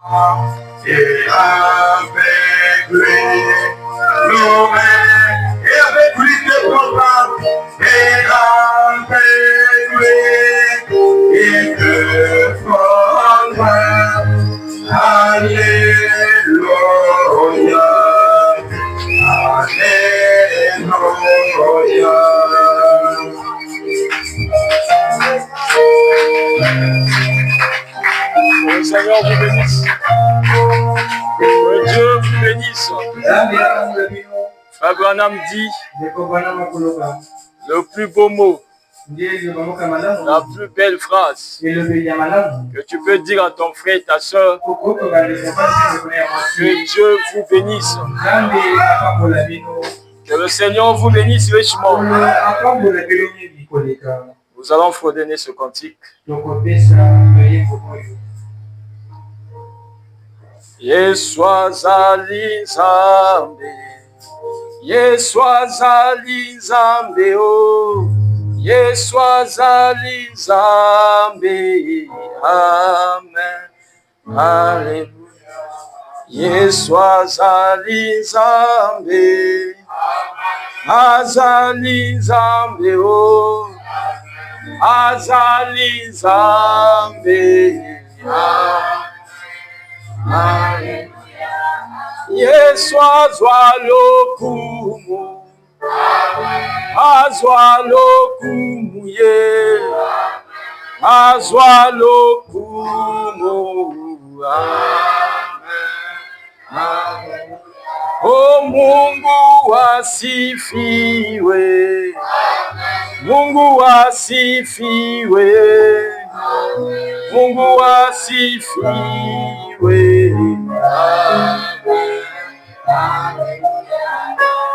Et avec lui, l'homme, et avec lui te prendra, et avec lui, il te prendra. Alléluia, Alléluia. Le Seigneur vous bénisse. Que Dieu vous bénisse. Frère Branham dit le plus beau mot, la plus belle phrase que tu peux dire à ton frère et ta soeur, que Dieu vous bénisse. Que le Seigneur vous bénisse richement. Nous allons fredonner ce cantique. Yesu azali Nzambe, Yesu azali Nzambe, oh, Yesu azali Nzambe, amen, alléluia. Yesu azali Nzambe, azali Nzambe, oh, azali Nzambe, amen. Yesu azwa lokumu, azwa lokumu, ye, azwa lokumu, amen. O Mungu asifiwe, Mungu asifiwe, Mungu asifiwe, amen.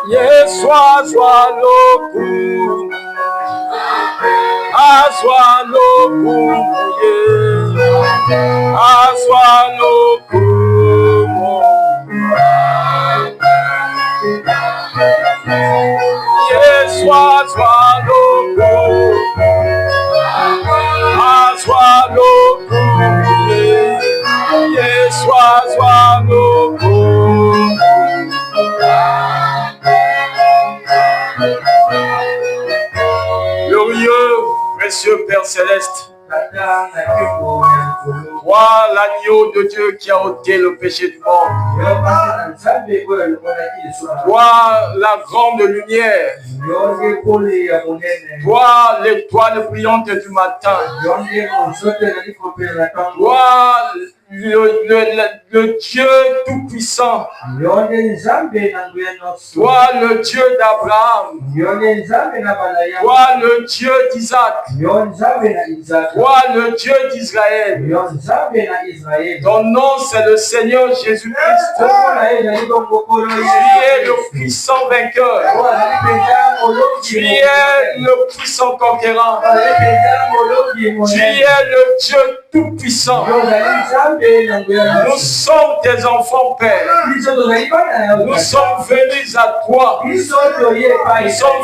Yesu azwa lokumu, azwa lokumu, ye, azwa lokumu, Yesu azwa lokumu, azwa lokumu, ye, Yesu azwa lokumu. Glorieux, précieux Père Céleste, toi l'agneau de Dieu qui a ôté le péché du monde, toi la grande lumière, toi l'étoile brillante du matin, toi le Dieu tout-puissant, toi le Dieu d'Abraham, toi le Dieu d'Isaac, toi le Dieu d'Israël. Ton nom c'est le Seigneur Jésus-Christ. Tu es le puissant vainqueur. Tu es le puissant conquérant. Tu es le Dieu tout-puissant. Nous sommes tes enfants, Père. Nous sommes venus à toi. Nous sommes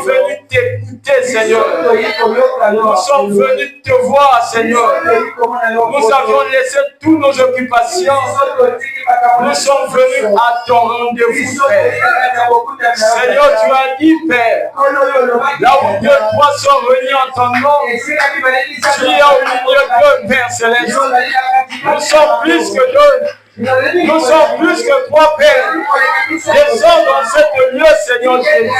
venus t'écouter, Seigneur. Nous sommes venus te voir, Seigneur. Nous avons laissé toutes nos occupations. Nous sommes venus à ton rendez-vous, Père. Seigneur, tu as dit, Père, là où 2 ou 3 sont réunis en ton nom, tu es au milieu d'eux, Père Céleste. Nous sommes plus que 2. Nous sommes plus que 3, Père. Descends dans ce lieu, Seigneur Jésus.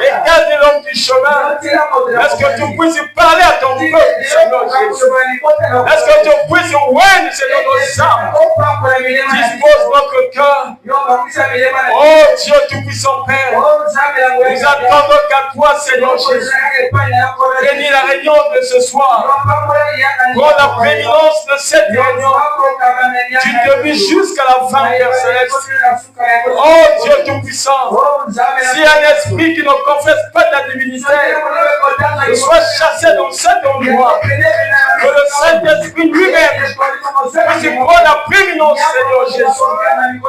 Et garde l'homme du chemin. Est-ce que tu puisses parler à ton peuple, Seigneur Jésus? Est-ce que tu puisses ouvrir, Seigneur, nos âmes? Dispose notre cœur. Oh Dieu tout-puissant, Père. Nous attendons qu'à toi, Seigneur Jésus. Bénis la réunion de ce soir. Prends la prééminence de cette réunion. Tu te vis jusqu'à la fin, Père Céleste. Oh Dieu tout-puissant, si un esprit qui ne confesse pas ta divinité soit chassé dans cet endroit, que le Saint-Esprit lui-même puisse prendre la prééminence, Seigneur Jésus,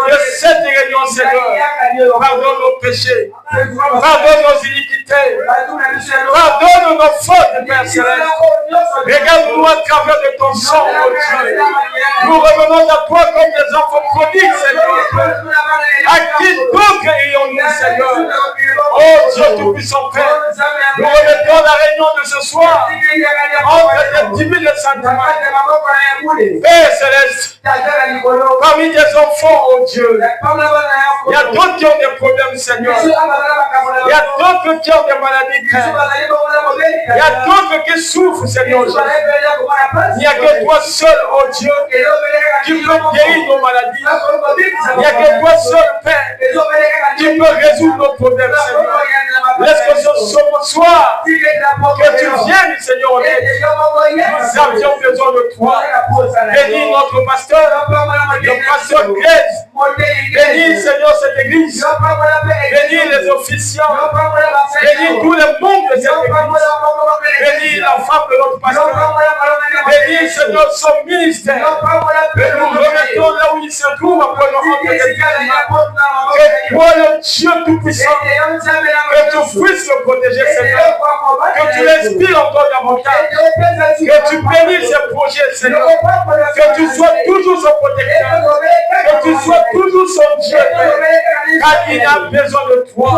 de cette réunion, Seigneur. Pardonne nos péchés, Pardonne nos iniquités. Pardonne nos fautes, Père Céleste. Regarde-nous à travers de ton sang, oh Dieu. Nous revenons à toi comme des enfants prodigues, Seigneur. À qui donc ayons-nous, Seigneur? Oh Dieu Tout-Puissant Père, nous remettons la réunion de ce soir entre les divines sentiments. Père Céleste, parmi des enfants, oh Dieu, il y a d'autres qui ont des problèmes, Seigneur. Il y a d'autres qui ont des maladies, Père. Il y a d'autres qui souffrent, Seigneur Jésus. Il n'y a que toi seul, oh Dieu, qui peux guérir nos maladies. Il n'y a que toi seul, Père, qui peut résoudre nos problèmes, Seigneur. Laisse que ce soir, que tu viennes, Seigneur, en aide. Nous avions besoin de toi. Bénis notre pasteur, le pasteur Grèce. Bénis, Seigneur, cette église. Bénis les officiants. Bénis tous les membres de cette église. Bénis la femme de notre pasteur. Bénis, Seigneur, son ministère. Et nous remettons là où il se trouve après le rentre des que toi, le Dieu Tout-Puissant, que tu puisses le protéger, Seigneur. Que tu l'inspires encore davantage. Que tu bénisses ses projets, Seigneur. Que tu sois toujours son protecteur. Que tu sois toujours son Dieu, car il a besoin de toi.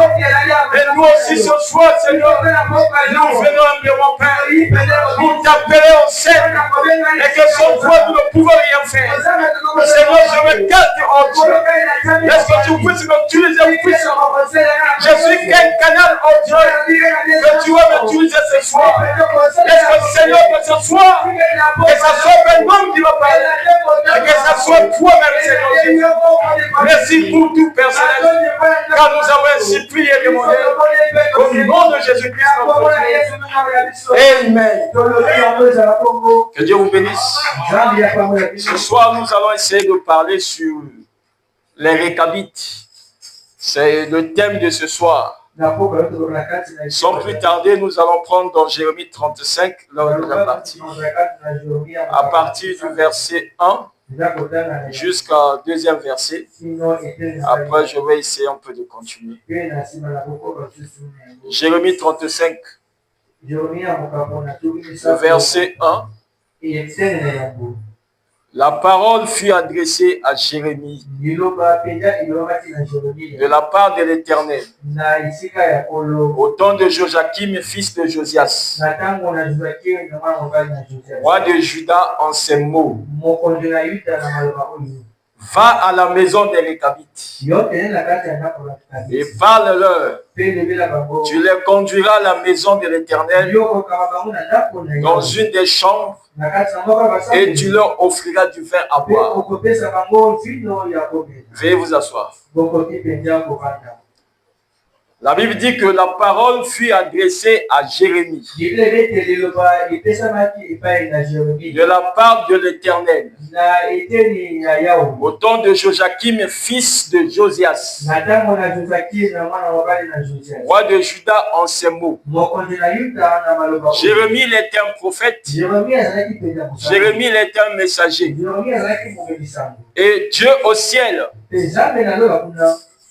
Et nous aussi ce soir, Seigneur, nous venons humblement, Père, pour t'appeler en scène et que sans toi, nous ne pouvons rien faire. Seigneur, je me garde, oh Dieu. Est-ce que tu puisses m'utiliser puissamment? Je suis qu'un canal, oh Dieu, que tu vas m'utiliser ce soir. Est-ce que, Seigneur, que ce soir, que ça soit un homme qui va parler, et que ça soit toi-même, Seigneur Jésus. Merci pour tout, Père Céleste, car nous avons ainsi prié et demandé au nom de Jésus-Christ, notre Dieu. Amen. Que Dieu vous bénisse. Ce soir, nous allons essayer de parler sur les récabites. C'est le thème de ce soir. Sans plus tarder, nous allons prendre dans Jérémie 35, là où nous sommes partis, à partir du verset 1 jusqu'à deuxième verset. Après, je vais essayer un peu de continuer. Jérémie 35, le verset 1. La parole fut adressée à Jérémie de la part de l'Éternel au temps de Joachim, fils de Josias, roi de Juda, en ces mots. Va à la maison des Récabites et parle-leur. Tu les conduiras à la maison de l'Éternel dans une des chambres et tu leur offriras du vin à boire. Veuillez vous asseoir. La Bible dit que la parole fut adressée à Jérémie de la part de l'Éternel au temps de Joachim, fils de Josias, roi de Juda, en ces mots. Jérémie était un prophète. Jérémie était un messager. Et Dieu au ciel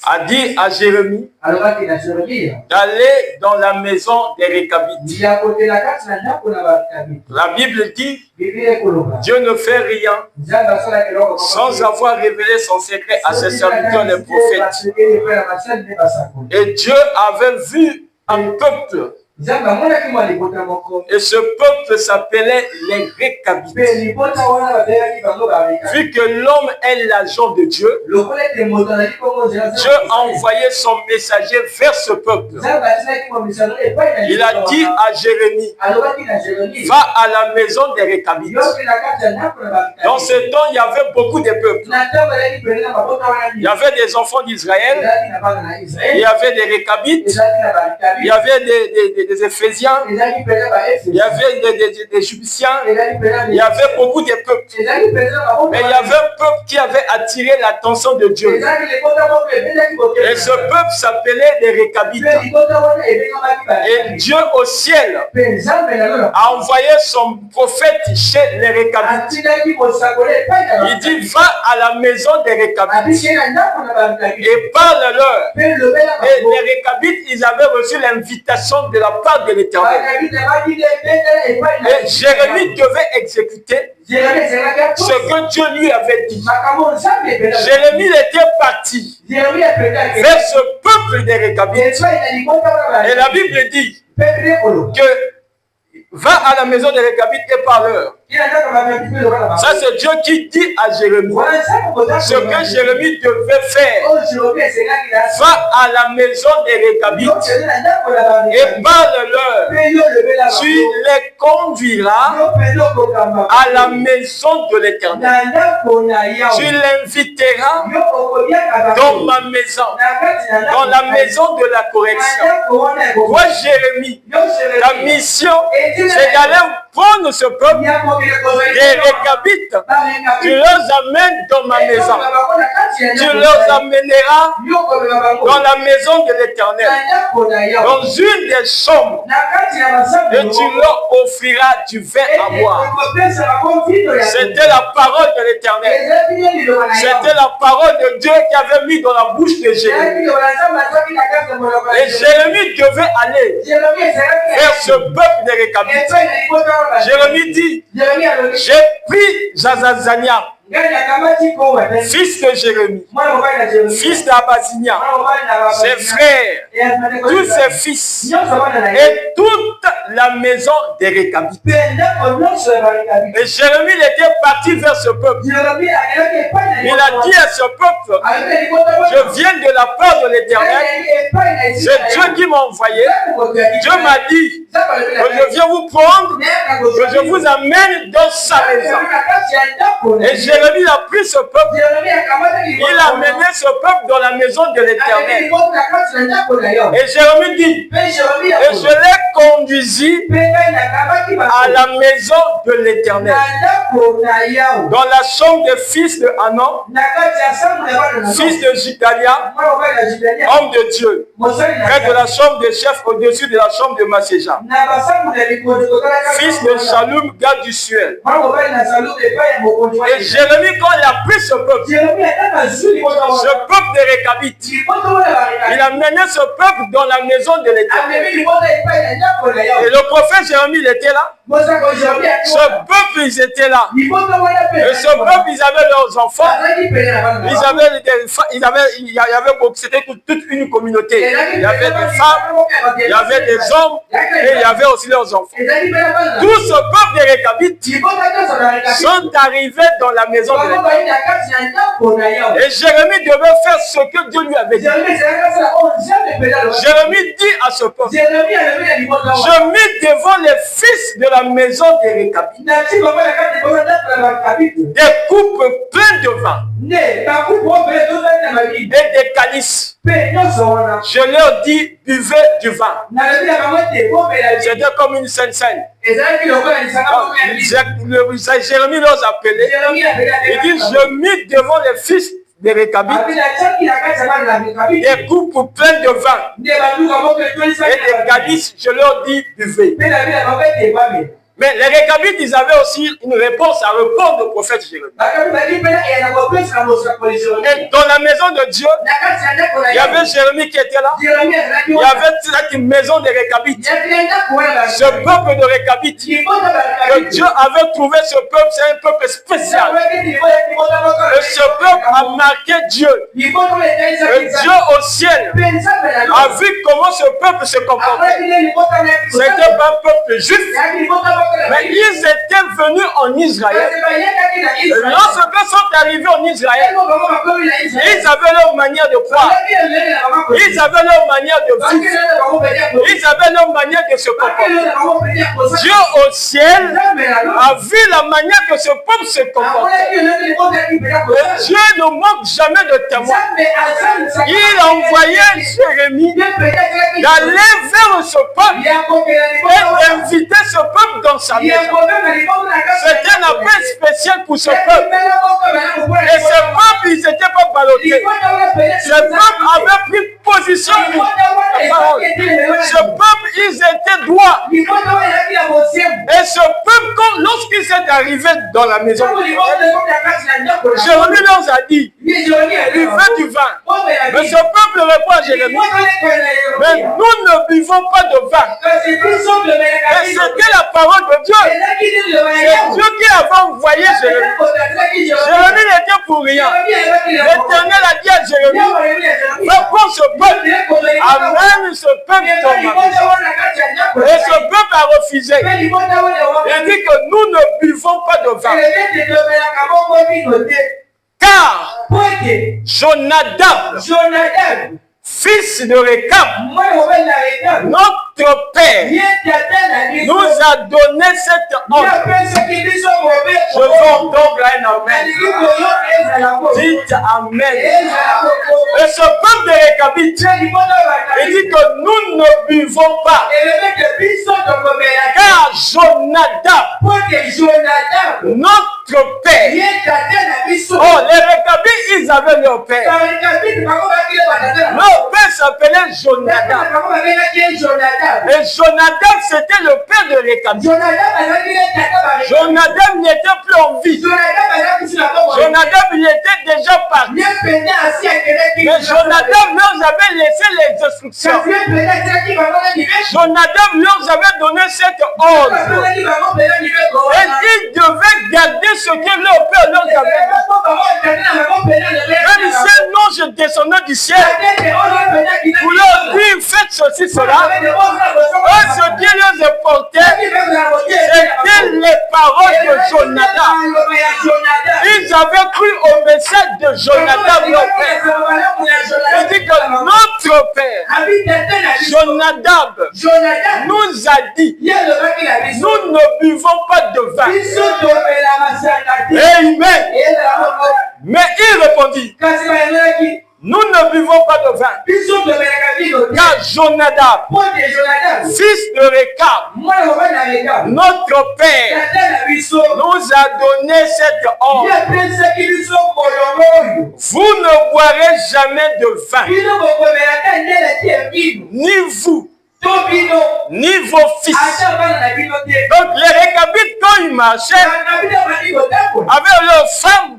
a dit à Jérémie d'aller dans la maison des Récabites. La Bible dit, Dieu ne fait rien sans avoir révélé son secret à ses serviteurs les prophètes. Et Dieu avait vu un peuple. Et ce peuple s'appelait les Récabites. Vu que l'homme est l'agent de Dieu, Dieu a envoyé son messager vers ce peuple. Il a dit à Jérémie, va à la maison des Récabites. Dans ce temps, il y avait beaucoup de peuples. Il y avait des enfants d'Israël, il y avait des Récabites, il y avait des Éphésiens, il y avait des Jubiciens, il y avait beaucoup de peuples. Mais il y avait un peuple qui avait attiré l'attention de Dieu. Et ce peuple s'appelait les Récabites. Et Dieu au ciel a envoyé son prophète chez les Récabites. Il dit, va à la maison des Récabites et parle-leur. Et les Récabites, ils avaient reçu l'invitation de la part de l'Éternel. Et Jérémie devait exécuter ce que Dieu lui avait dit. Jérémie était parti vers ce peuple des Récabites. Et la Bible dit que va à la maison des Récabites et parle-leur. Ça, c'est Dieu qui dit à Jérémie ce que Jérémie devait faire. Va à la maison des Récabites et parle-leur. Tu les conduiras à la maison de l'Éternel. Tu l'inviteras dans ma maison, dans la maison de la correction. Toi, Jérémie, ta mission, c'est d'aller prendre ce peuple des Récabites, tu leur amènes dans ma maison. Tu leur amèneras dans la maison de l'Éternel, dans une des chambres, et tu leur offriras du vin à boire. C'était la parole de l'Éternel. C'était la parole de Dieu qui avait mis dans la bouche de Jérémie. Et Jérémie devait aller vers ce peuple des Récabites. Jérémie dit, j'ai pris Jazazania, fils de Jérémie, fils d'Abazinia, ses frères, tous ses fils et toute la maison des Récabites. Et Jérémie était parti vers ce peuple. Il a dit à ce peuple, je viens de la part de l'Éternel, c'est Dieu qui m'a envoyé. Dieu m'a dit que je viens vous prendre, que je vous amène dans sa maison. Et Jérémie a pris ce peuple, il a mené ce peuple dans la maison de l'Éternel. Et Jérémie dit, et je l'ai conduit à la maison de l'Éternel, dans la chambre des fils de Hanan, fils de Gidalia, homme de Dieu, près de la chambre des chefs, au-dessus de la chambre de Masséja, fils de Shaloum, garde du Suel. Et Jérémie, quand il a pris ce peuple des Récabites, il a mené ce peuple dans la maison de l'Éternel. Et le prophète Jérémie, il était là. Ce peuple, ils étaient là. Et ce peuple, ils avaient leurs enfants. C'était toute une communauté. Il y avait des femmes, il y avait des hommes, et il y avait aussi leurs enfants. Tout ce peuple des Récabites sont arrivés dans la maison de l'Éternel. Et Jérémie devait faire ce que Dieu lui avait dit. Jérémie dit à ce peuple, je mis devant les fils de la maison des Récabites des coupes pleines de vin et des calices. Je leur dis, buvez du vin. C'était comme une scène. Jérémie leur appelait. Il dit, je mis devant les fils des Récabites des coupes pleines de vin et des calices. Je leur dis, buvez. Mais les Récabites, ils avaient aussi une réponse à répondre au prophète Jérémie. Et dans la maison de Dieu, il y avait Jérémie qui était là. Il y avait une maison de Récabites. Ce peuple de Récabites, que Dieu avait trouvé ce peuple, c'est un peuple spécial. Et ce peuple a marqué Dieu. Et Dieu au ciel a vu comment ce peuple se comportait. C'était pas un peuple juste. Mais ils étaient venus en Israël. Et lorsqu'ils sont arrivés en Israël, ils avaient leur manière de croire. Ils avaient leur manière de vivre. Ils avaient leur manière de se comporter. Dieu au ciel a vu la manière que ce peuple se comportait. Et Dieu ne manque jamais de témoins. Il a envoyé Jérémie d'aller vers ce peuple et d'inviter ce peuple dans sa maison. C'était un appel spécial pour ce peuple. Et ce peuple, balloté. Ce peuple avait pris position pour la parole. Ce peuple, ils étaient droits. Et ce peuple, lorsqu'il s'est arrivé dans la maison, Jérémie leur a dit, il veut du vin. Mais ce peuple répond à Jérémie, mais nous ne buvons pas de vin. Mais c'était la parole de Dieu. C'est Dieu qui avait envoyé Jérémie. Jérémie n'était pour rien. L'Éternel a dit à Jérémie, va prendre ce peuple, amène ce peuple dans ma maison. Et ce peuple a refusé. Il dit que nous ne buvons pas de vin. Car Jonadab, fils de Récab, notre père, nous a donné cette ordre. Je veux entendre un amen. Dites amen. Et ce peuple de Récabite, il dit que nous ne buvons pas. Car Jonadab, notre père. Oh, les Récabites, ils avaient leur père. Leur père s'appelait Jonadab. Et Jonadab, c'était le père de Récabite. Jonadab n'était plus en vie. Jonadab, il était déjà parti. Mais Jonadab leur avait laissé les instructions. Jonadab leur avait donné cet ordre. Et ils devaient garder ce que leur père leur avait dit. Même si non, je descendais du ciel, pour leur dire, faites ceci, cela. Et ce qui les importait, c'était les paroles de Jonadab. Ils avaient cru au message de Jonadab, leur père. Il dit que notre père, Jonadab, nous a dit, nous ne buvons pas de vin. Amen. Mais il répondit, nous ne buvons pas de vin. Car Jonadab, fils de Récab, notre père, nous a donné cette ordre. Vous ne boirez jamais de vin. Ni vous, ni vos fils. Donc les Récabites, quand ils marchaient, avec leurs femmes,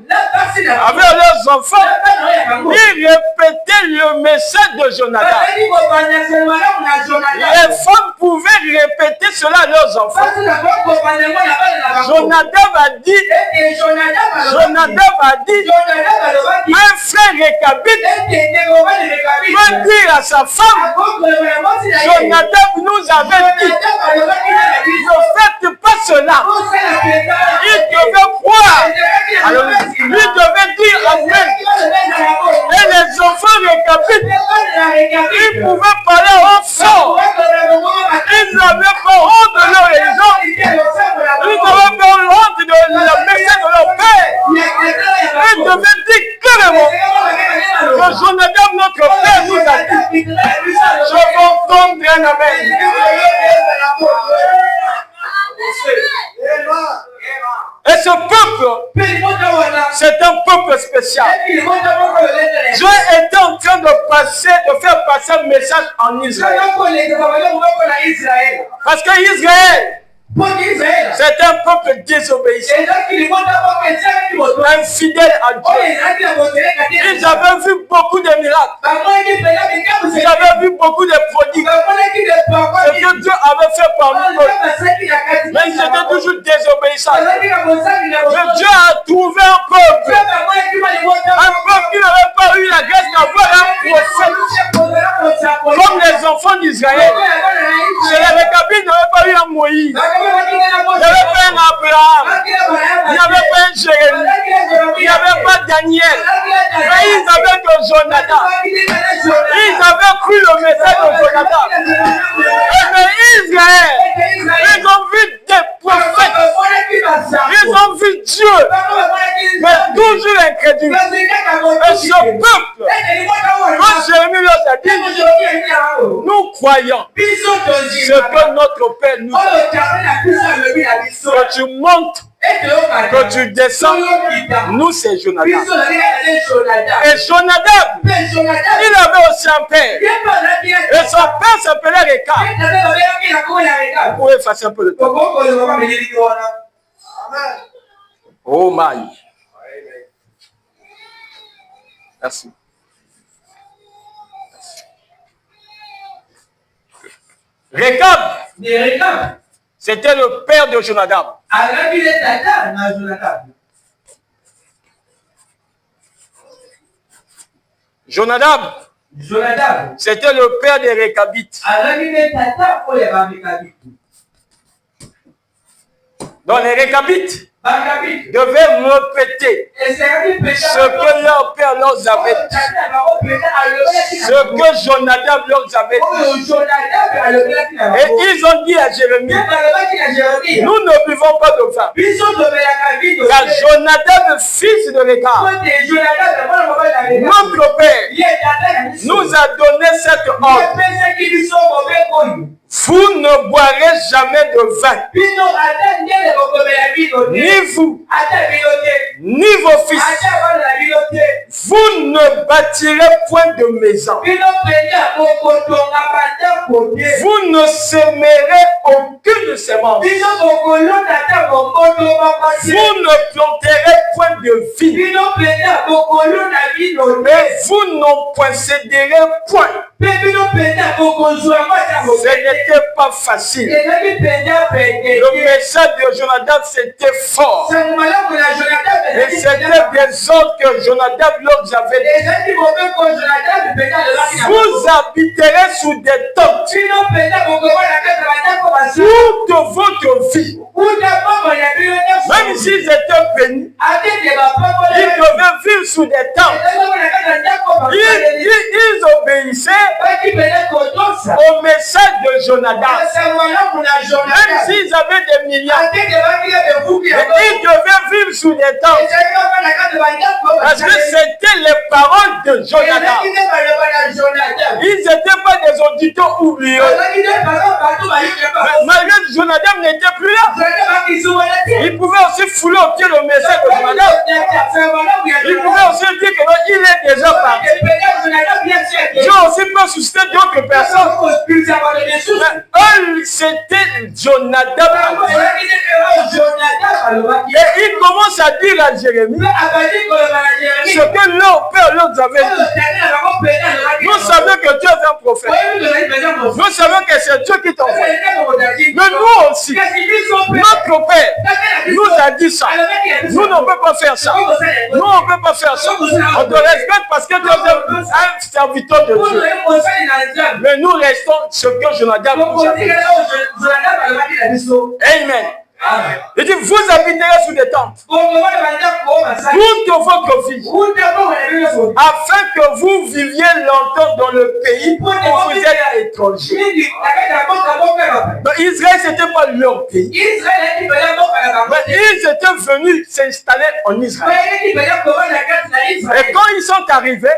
avec leurs enfants, ils répétaient le message de Jonadab. Les femmes pouvaient répéter cela à leurs enfants. Jonadab a dit, un frère Récabite peut dire à sa femme, Jonadab nous avait dit, ne faites pas cela. Il devait croire. Alors, il devait dire amen. Et les enfants Récabites, ils pouvaient parler au fort. Ils n'avaient pas honte de leur religion. Ils n'avaient pas honte de la message de leur père. Ils devaient dire clairement que Jonadab, notre père, nous a dit. Je veux entendre un amen. Et ce peuple, c'est un peuple spécial. Dieu était en train de faire passer un message en Israël. Parce que Israël, c'est un peuple désobéissant, infidèle à Dieu. Ils avaient vu beaucoup de miracles. Ils avaient vu beaucoup de prodiges. Ce que Dieu avait fait parmi eux. Mais ils étaient toujours désobéissants. Mais Dieu a trouvé un peuple. Un peuple qui n'avait pas eu la grâce d'avoir un prophète. Comme les enfants d'Israël. Chez les Récabites n'avaient pas eu un Moïse. Il n'y avait pas un Abraham, il n'y avait pas un Jérémie, il n'y avait pas Daniel, mais ils avaient que Jonadab. Ils avaient cru le message de Jonadab. Et mais Israël, ils ont vu des prophètes, ils ont vu Dieu, mais toujours incrédule. Et ce peuple, quand Jérémie leur a dit, nous croyons ce que notre Père nous a dit. Que tu montes que tu descends, nous c'est Jonadab. Et Jonadab, il avait aussi un père. Et son père s'appelait Rekab. Vous pouvez effacer un peu de temps. Oh my. Merci. Rekab, c'était le père de Jonadab. Jonadab, c'était le père des Récabites. Donc les Récabites devaient répéter ce que leur père leur avait dit, ce que Jonadab leur avait dit. Et ils ont dit à Jérémie, nous ne buvons pas de vin. Car Jonadab, fils de Rekab, notre père, nous a donné cette ordre. Vous ne boirez jamais de vin. Ni vous, ni vos fils. Vous ne bâtirez point de maison. Vous ne sèmerez aucune semence. Vous ne planterez point de vigne. Et vous n'en posséderez point. Ce n'était pas facile. Le message de Jonadab, c'était fort. Et c'était des ordres que Jonadab leur avait dit. Vous habiterez sous des tentes toute votre vie. Même s'ils étaient bénis, ils devaient vivre sous des tentes. Ils obéissaient au message de Jonadab. Même s'ils avaient des milliards, ils devaient vivre sous des tentes. Parce que c'était les paroles de Jonadab. Ils n'étaient pas des auditeurs oublieux. Malgré que Jonadab n'était plus là, ils pouvaient aussi fouler au pied le message de Jonadab. Ils pouvaient aussi dire qu'il est déjà parti. Dieu aussi peut susciter d'autres personnes. Mais eux, c'était Jonadab. Et il commence à dire à Jérémie ce que leur père leur avait dit. Nous savons que Dieu est un prophète. Nous savons que c'est Dieu qui t'envoie. Mais nous aussi, notre père nous a dit ça. Nous ne pouvons pas faire ça. Nous, on ne peut pas faire ça. On te respecte parce que tu es un serviteur de Dieu. Mais nous restons ce que Jonadab nous a dit. Amen. Il dit, vous habiterez sous des tentes toute votre vie, afin que vous viviez longtemps dans le pays où vous êtes étrangers. Donc Israël, ce n'était pas leur pays. Mais ils étaient venus s'installer en Israël. Et quand ils sont arrivés,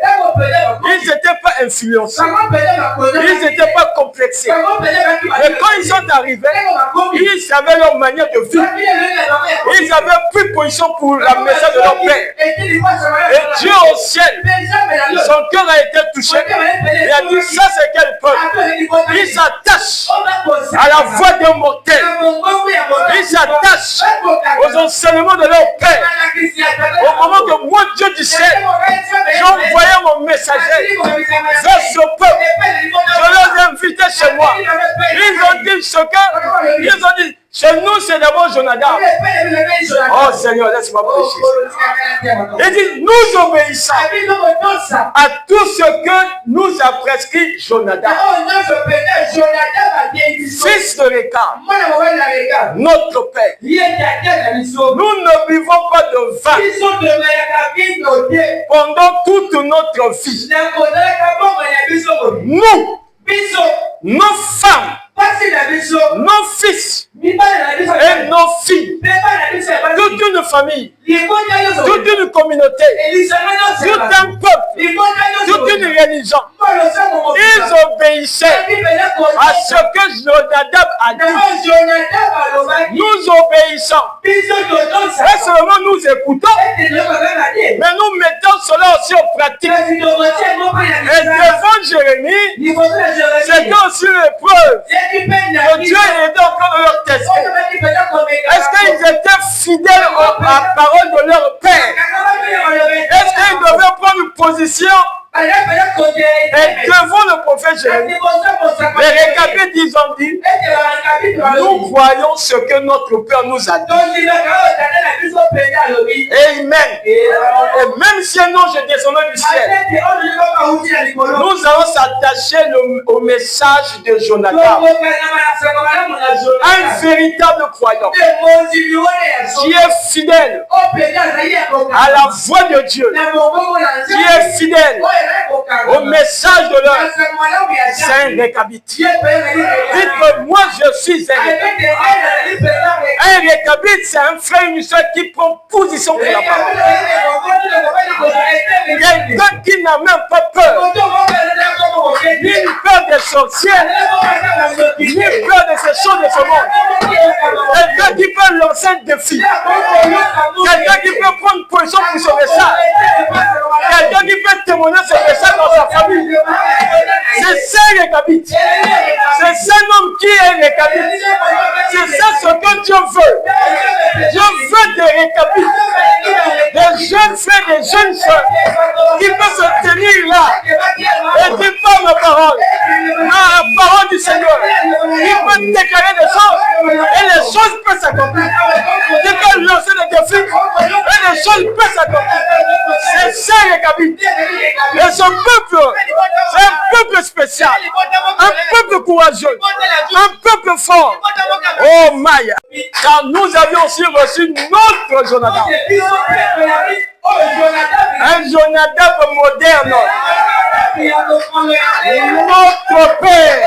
ils n'étaient pas influencés. Ils n'étaient pas complexés. Et quand ils sont arrivés, ils savaient leur manière de vivre. Ils avaient pris position pour la message de leur père. Et Dieu au ciel, son cœur a été touché. Il a dit, ça c'est quel peuple? Il s'attache à la voix d'un mortel. Ils s'attachent aux enseignements de leur père. Au moment que moi, Dieu du ciel, j'ai envoyé mon messager vers ce peuple. Je les ai invités chez moi. Ils ont dit ce que, ils ont dit, chez nous, c'est d'abord Jonadab. Oh Seigneur, laisse-moi prêcher. Il dit, nous obéissons à tout ce que nous a prescrit Jonadab. Fils de Rekab, notre père. Nous ne buvons pas de vin pendant toute notre vie. Nous, nos femmes, nos fils et nos filles, toute une famille, toute une communauté, tout un peuple, toute une religion, ils obéissait à ce que Jonadab a dit, nous obéissons. Et seulement nous écoutons, mais nous mettons cela aussi en pratique. Et devant Jérémie, c'était aussi l'épreuve que Dieu aidait encore de leur tester. Est-ce qu'ils étaient fidèles à la parole de leur Père? Est-ce qu'ils devaient prendre une position? Et devant le prophète Jérémie, les récapites ont dit, nous voyons ce que notre Père nous a dit. Amen. Et même si un ange est descendu du ciel, nous allons s'attacher au message de Jonadab. Un véritable croyant qui est fidèle à la voix de Dieu, qui est fidèle au message de l'heure, c'est un récabite. Dites-moi, moi je suis un récabite. Un récabite, c'est un frère, une soeur qui prend position pour la parole. Quelqu'un qui n'a même pas peur, ni peur des sorcières, ni peur de ces choses de ce monde. Quelqu'un qui peut lancer un défi. Quelqu'un qui peut prendre position pour ce message. Quelqu'un qui peut témoigner ce message dans sa famille. C'est ça récabite. C'est ça l'homme qui est récabite. C'est ça ce que Dieu veut. Dieu veut des récabites. Des jeunes frères, des jeunes soeurs qui peuvent se tenir là et dire par la parole, la parole du Seigneur. Qui peuvent déclarer des choses et les choses peuvent s'accomplir. Qui peuvent lancer des défis et les choses peuvent s'accomplir. C'est ça récabite. Et ce peuple, c'est un peuple spécial, un peuple courageux, un peuple fort. Oh Maya, car nous avions aussi reçu notre Jonadab. Un Jonadab moderne. Notre père,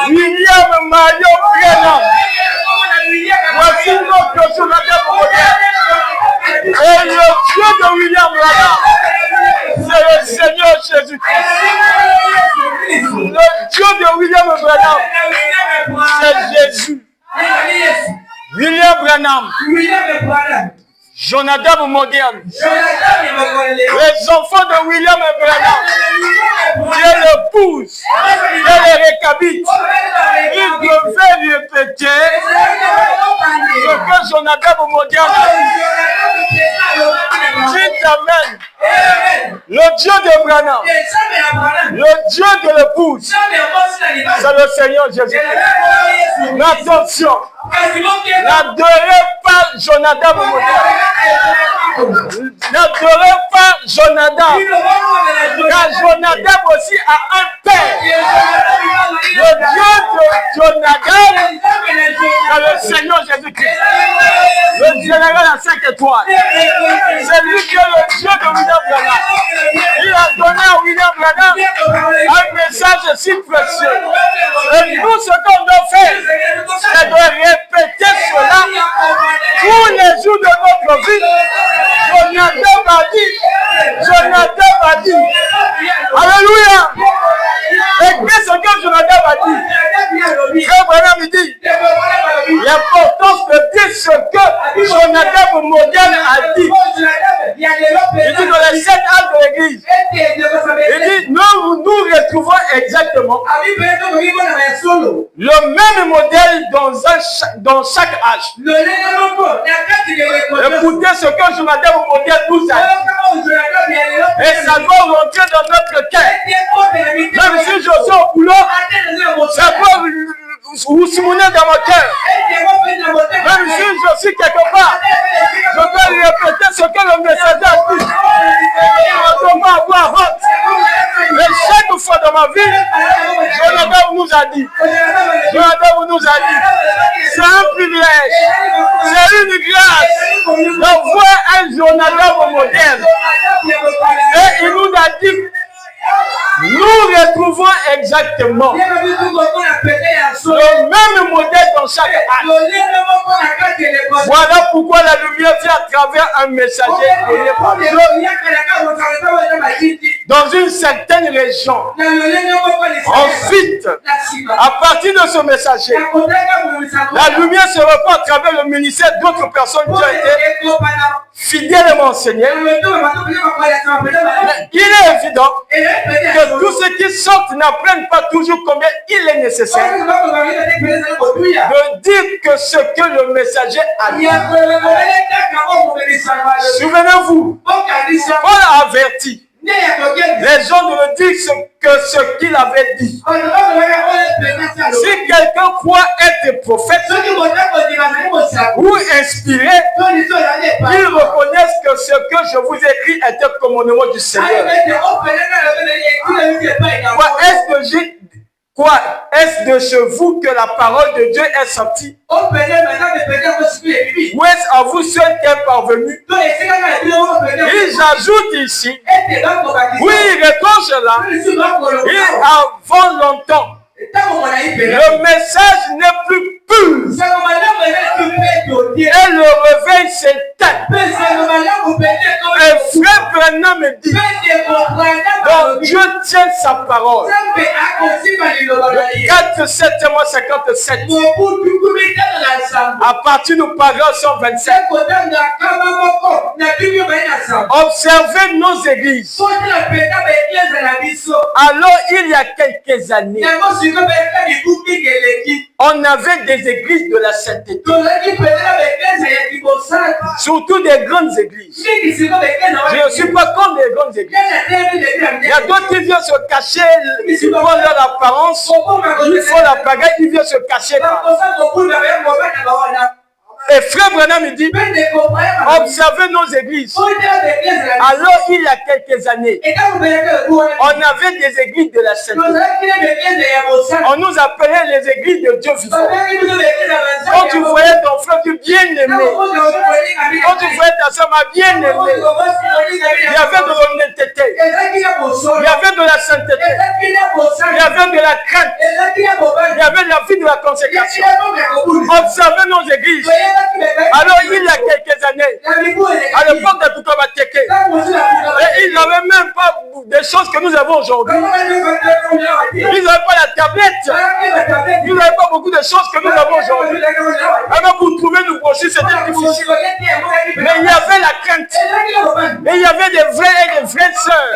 William Marion Branham. Voici notre Jonadab moderne. Et le Dieu de William Branham, c'est le Seigneur Jésus-Christ. Le Dieu de William Branham, c'est Jésus. William Branham. Jonadab moderne. Les enfants de William Branham, qui est l'épouse, et les récabites, ils devaient répéter ce que Jonadab moderne a dit. Dites Amen. Le Dieu de Branham, le Dieu de l'épouse, c'est le Seigneur Jésus-Christ. Attention, n'adorez pas Jonadab moderne. N'adorez pas Jonadab. Car Jonadab aussi a un père. Le Dieu de Jonadab, c'est le Seigneur Jésus-Christ. Le général à 5 étoiles. C'est lui qui est le Dieu de William Branham. Il a donné à William Branham un message si précieux. Et nous, ce qu'on doit faire, c'est de répéter cela tous les jours de notre vie. Jonadab a dit. Jonadab a dit. Alléluia. Et qu'est-ce que Jonadab a dit? Frère Branham dit l'importance de dire ce que Jonadab moderne a dit. Il dit dans les 7 âges de l'église. Il dit nous retrouvons exactement le même modèle dans chaque âge. Écoutez ce que Jonadab moderne nous a dit. Et ça doit rentrer dans notre cœur. Même si je suis au boulot, ça doit vous simonner dans mon cœur. Même si je suis quelque part, je dois répéter ce que le messager a dit. Je dois avoir honte. Mais chaque fois dans ma vie, Jonadab nous a dit. Jonadab nous a dit. C'est un privilège. C'est une grâce de voir un Jonadab moderne. Et il nous a dit. Nous retrouvons exactement le même modèle dans chaque âge. Voilà pourquoi la lumière vient à travers un messager donné par Dieu. Dans une certaine région. Ensuite, à partir de ce messager, la lumière se répand à travers le ministère d'autres personnes qui ont été fidèlement enseignées. Mais il est évident que tous ceux qui sortent n'apprennent pas toujours combien il est nécessaire de dire que ce que le messager a dit. Souvenez-vous, Paul a averti les gens de le dire ce qu'il avait dit. Si quelqu'un croit être prophète ou inspiré, ils reconnaissent que ce que je vous écris est un commandement du Seigneur. Est-ce de chez vous que la parole de Dieu est sortie? Ou est-ce à vous seul qui est parvenu? Ils ajoutent ici, oui, il retranche là, et avant longtemps, le message n'est plus pur. Et le réveil s'éteint. Et frère Branham me dit, donc Dieu tient sa parole. 4 septembre 57. À partir du paragraphe 127. Observez nos églises. Alors il y a quelques années, on avait des églises de la sainteté. Surtout des grandes églises. Je ne suis pas comme les grandes églises. Il y a d'autres qui viennent se cacher, ils font leur apparence, ils font la pagaille, ils viennent se cacher. Et frère Branham me dit, observez nos églises. Alors il y a quelques années, on avait des églises de la sainteté. On nous appelait les églises de Dieu vivant. Quand tu voyais ton frère, tu bien-aimé. Quand tu voyais ta soeur, ma bien-aimée. Il y avait de l'honnêteté. Il y avait de la sainteté. Il y avait de la crainte. Il y avait de la vie de la consécration. Observez nos églises. Alors il y a quelques années, à l'époque de Tukabateke, ils n'avaient même pas des choses que nous avons aujourd'hui. Ils n'avaient pas la tablette. Ils n'avaient pas beaucoup de choses que nous avons aujourd'hui. Alors pour trouver nos brochures, c'était difficile. Mais il y avait la crainte. Et il y avait des vrais et des vraies sœurs.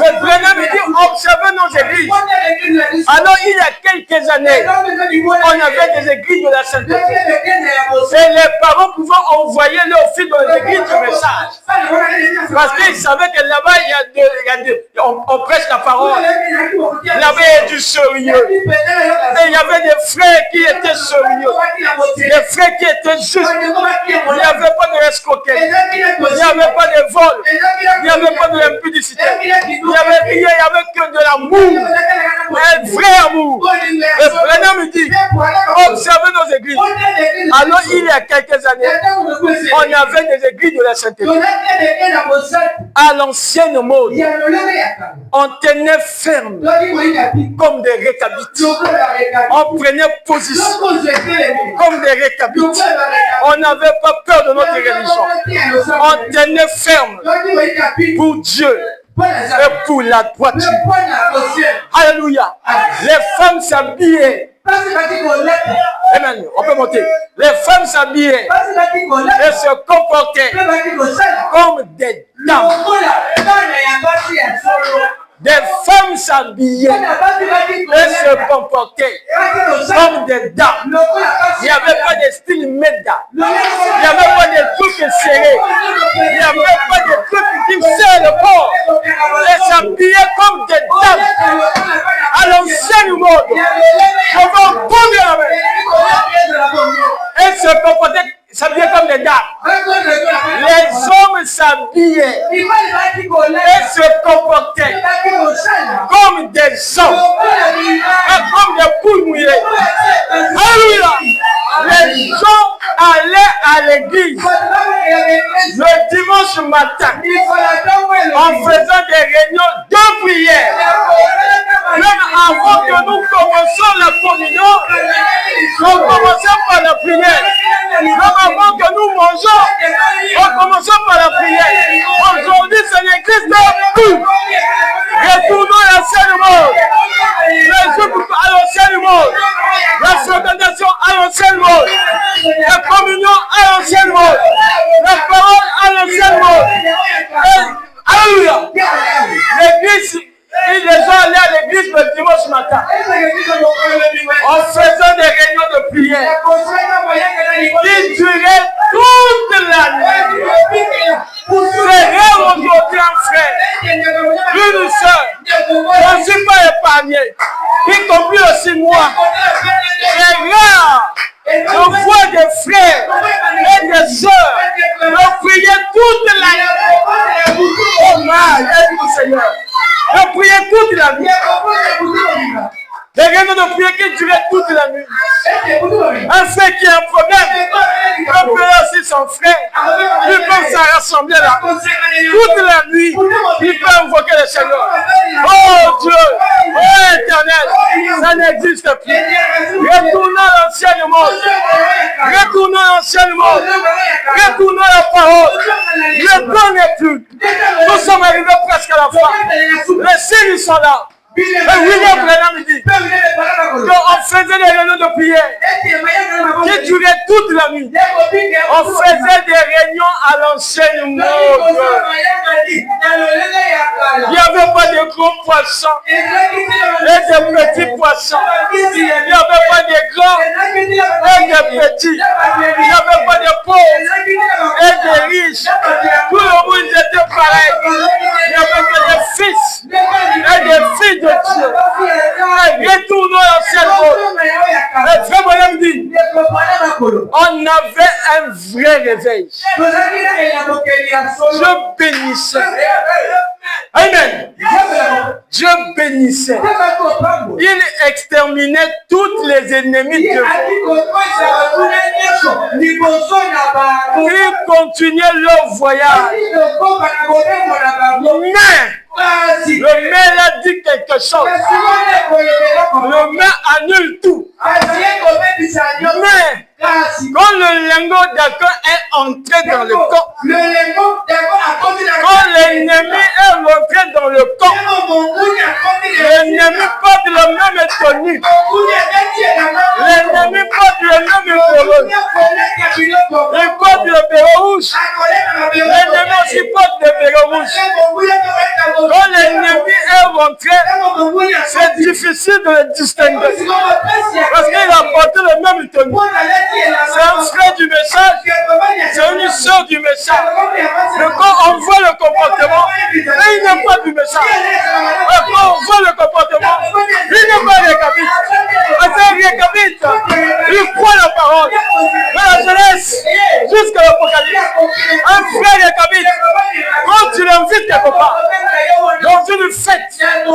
Mais Branham me dit, observez nos églises. Alors il y a quelques années, on avait des églises de la sainteté. Et les parents pouvaient envoyer leurs filles dans les églises du message. Parce qu'ils savaient que là-bas, on prêche la parole. Là-bas, il y a du sérieux. Et il y avait des frères qui étaient sérieux. Des frères qui étaient justes. Il n'y avait pas de escroquerie. Il n'y avait pas de vol. Il n'y avait pas de impudicité. Il n'y avait que de l'amour. Un vrai amour. Et Branham me dit, observez nos églises. Alors, il y a quelques années, on avait des églises de la sainteté. À l'ancienne mode, on tenait ferme comme des récabites. On prenait position comme des récabites. On n'avait pas peur de notre religion. On tenait ferme pour Dieu et pour la droiture. Alléluia. Les femmes s'habillaient. Amen. On peut monter. Les femmes s'habillaient et se comportaient comme des dames. Des femmes s'habillaient et se comportaient comme des dames. Il n'y avait pas de style méda. Il n'y avait pas de trucs serrés. Il n'y avait pas de trucs qui serrent le corps. Ils s'habillaient comme des dames. À l'ancienne mode. Je vais en prendre la main. Et se comportaient. S'habillaient comme des dames. Les hommes s'habillaient et se comportaient comme des hommes et comme des poules mouillées. Alléluia. Les gens allaient à l'église le dimanche matin en faisant des réunions de prière. Même avant que nous commencions la communion, nous commençons par la prière. Même avant que nous mangeons, on commençons par la prière. Aujourd'hui, c'est l'église de tout. le dimanche matin, en faisant des réunions de prière qui duraient toute la nuit. Serait aujourd'hui un frère, une soeur, je ne suis pas épargné, y compris aussi moi. C'est rare de voir des frères et des soeurs de prier toute la nuit. Oh my, aide-nous Seigneur. De prier toute la nuit. Des réunions de prière qui duraient toute la nuit. Un frère qui a un problème peut prier aussi son frère. Il peut se rassembler là. Toute la nuit, il peut invoquer le Seigneur. Oh Dieu, oh Éternel, ça n'existe plus. Retournons à l'ancien monde. Retournons à l'ancien monde. Retournons à la parole. Le temps n'est plus. Nous sommes arrivés presque à la fin. Les signes sont là. Et William Branham dit qu'on faisait des réunions de prière qui duraient toute la nuit. On faisait des réunions à l'ancienne mode. Il n'y avait pas de gros poissons et de petits poissons. Il n'y avait pas de grands et de petits. Il n'y avait pas de pauvres et de riches. Tout le monde était pareil. Il n'y avait que des fils et des filles de Dieu. Retournons à l'ancienne mode. Le frère Branham dit, on avait un vrai réveil. Dieu bénissait. Amen. Dieu bénissait. Il exterminait tous les ennemis de Dieu. Ils continuaient leur voyage. Mais le maire a dit quelque chose. Le maire annule tout. Mais quand le lingot d'accord est entré dans le corps, quand l'ennemi est rentré dans le corps, l'ennemi porte le même tenue. L'ennemi porte le même colonne. Il porte le béret rouge. L'ennemi aussi porte le béret rouge. Quand l'ennemi est rentré, c'est difficile de le distinguer. Parce qu'il a porté le même tenue. C'est un frère du message, c'est une soeur du message. Mais quand on voit le comportement, il n'est pas du message. Et quand on voit le comportement, il n'est pas récapite. C'est récapite. Il croit la parole. De la jeunesse jusqu'à l'Apocalypse. Un frère récapite. Quand tu l'invites quelque part, dans une fête, là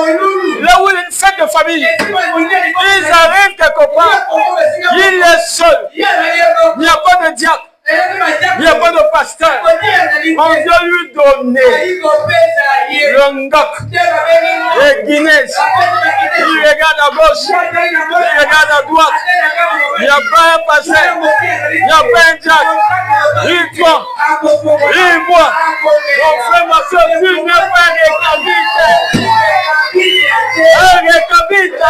où il y a une fête de famille, ils arrivent quelque part, il est seul. Il n'y a pas de diacre. Il n'y a pas de pasteur. On vient lui donner le ngok, les Guinness. Il regarde à gauche, il regarde à droite. Il n'y a pas un pasteur, il n'y a pas un diacre. Il boit, il boit. Mon frère, ma soeur, tu n'es pas un récabite.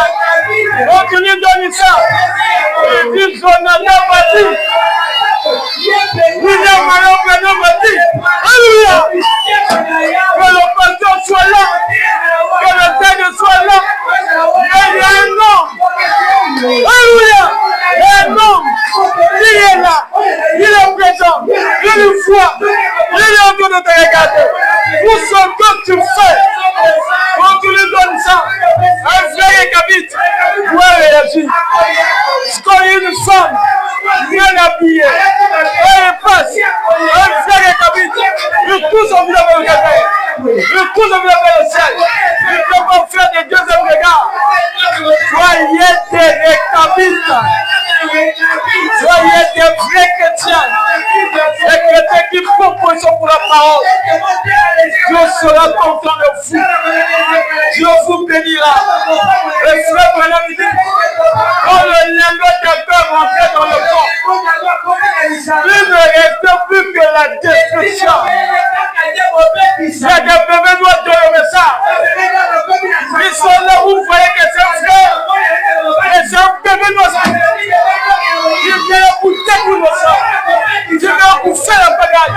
On te lui donne ça. Il dit Jonathan Bati. William Branham Bati. Alléluia. Que le pasteur soit là. Que le Seigneur soit là. Il y a un homme. Alléluia. Il y a un homme. Il est là. Il est présent. Il le voit. Il est en train de te regarder. Pour ce que tu fais, quand tu lui donnes ça, un frère récapite, doit réagir. Quand une femme bien habillée, elle passe, un frère récapite, il touche son visage vers le regard. Il touche son visage vers le ciel. Il ne peut pas faire des deuxièmes regards. Soyez des récapites. Soyez des vrais chrétiens. Des chrétiens qui font position pour la parole. Dieu sera content de vous. Dieu vous bénira. Le frère Branham dit, quand le lingot de peur rentrait dans le corps, il ne restait plus que la destruction. Il y a des bébés noirs dans le message. Ils sont là où vous voyez que c'est un frère. Et c'est un bébé noir. Il vient pour détruire le sang. Il vient pour faire la bagarre.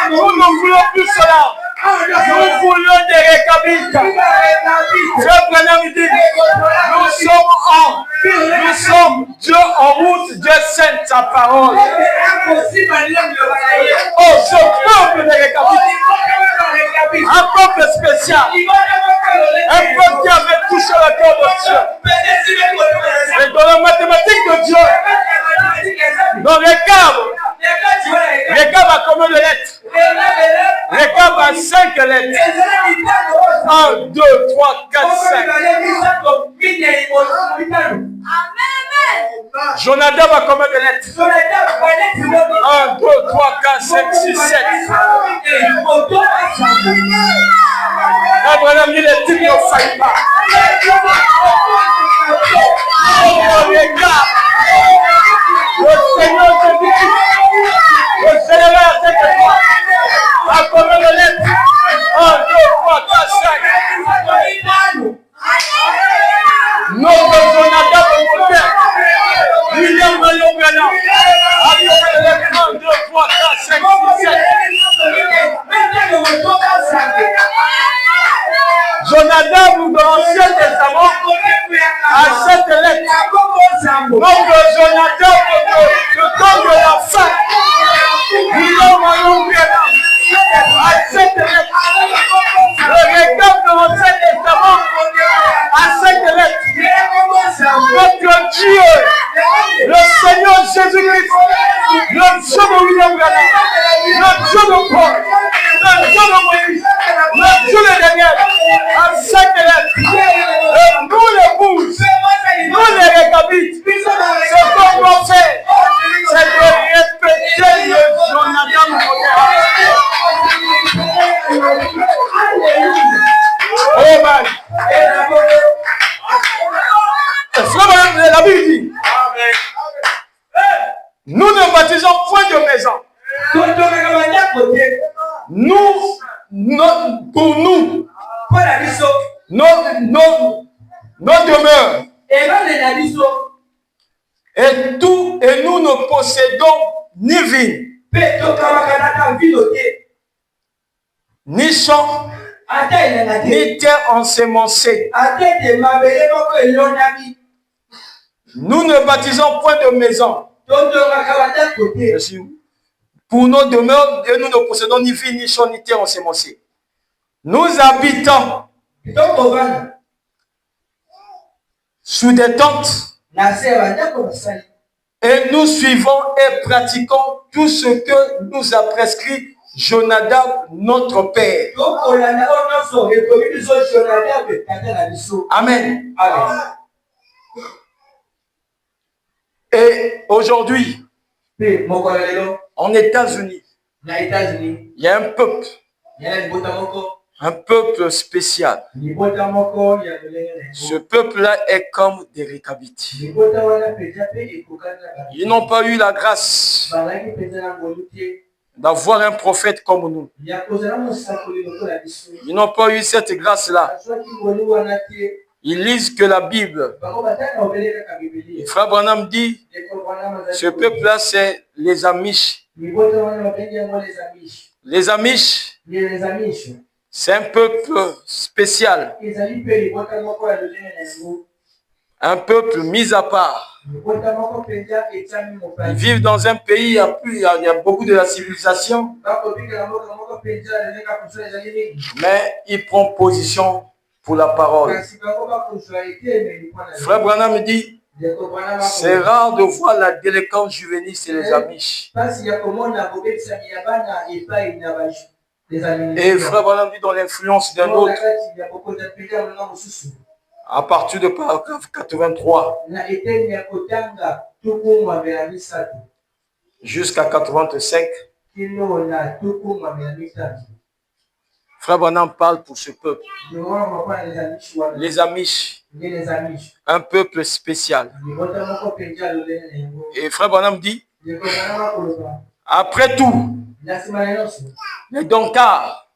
Nous ne voulons plus cela. Nous voulons des récabites. Frère Branham dit, parole. Oh, ce peuple de récapitule. Un peuple spécial. Un peuple qui avait touché le cœur de Dieu. Et dans la mathématique de Dieu, dans Récap a combien de lettres? Récap a 5 lettres. 1, 2, 3, 4, 5. Jonadab a combien de lettres? 1, 2, 3, 4, 5, 6, 7. Abraham dit les types ne faillent pas. Le Seigneur Jésus-Christ, le Seigneur la tête de toi, a combien de lettres? 1, 2, 3, 4, 5. Nom de Jonadab, mon père. William Mayon Bernard. A combien de lettres? 1, 2, 3, 4, 5, 6, 7. Jonadab dans l'Ancien Testament a 7 lettres. Nom de Jonadab, le temps de la fin. William Mayon Bernard a 7 lettres. Le Récap dans l'Ancien Testament a 5 lettres. Notre Dieu, le Seigneur Jésus-Christ, le Dieu de William Bernard, le Dieu de Paul, le Dieu de Moïse, le Dieu de Daniel, a 5 lettres. Et nous les bouges, nous les récapites, ce qu'on doit faire, c'est de répéter le Jonadab Oh man! La Bible dit, nous ne baptisons point de maison. Nous, pour nous, nos demeures. Et nous ne possédons ni vigne, ni champ, ni terre ensemencée. Nous ne baptisons point de maison. Pour nos demeures, et nous ne possédons ni vigne, ni champ, ni terre ensemencée. Nous habitons sous des tentes et nous suivons et pratiquons tout ce que nous a prescrit Jonadab, notre père. Amen. Amen. Et aujourd'hui, en États-Unis, il y a un peuple spécial. Ce peuple-là est comme des Récabites. Ils n'ont pas eu la grâce d'avoir un prophète comme nous. Ils n'ont pas eu cette grâce-là. Ils lisent que la Bible. Et Frère Branham dit, ce peuple-là, c'est les Amish. Les Amish, c'est un peuple spécial. Un peuple mis à part. Ils vivent dans un pays, il y a beaucoup de la civilisation. Mais ils prennent position pour la parole. Frère Branham dit, c'est rare de voir la délinquance juvénile chez les Amish. Et Frère Branham dit dans l'influence d'un autre, à partir de paragraphe 83 jusqu'à 85, Frère Branham parle pour ce peuple. Les Amish, un peuple spécial. Et Frère Branham dit, après tout, les Donkars,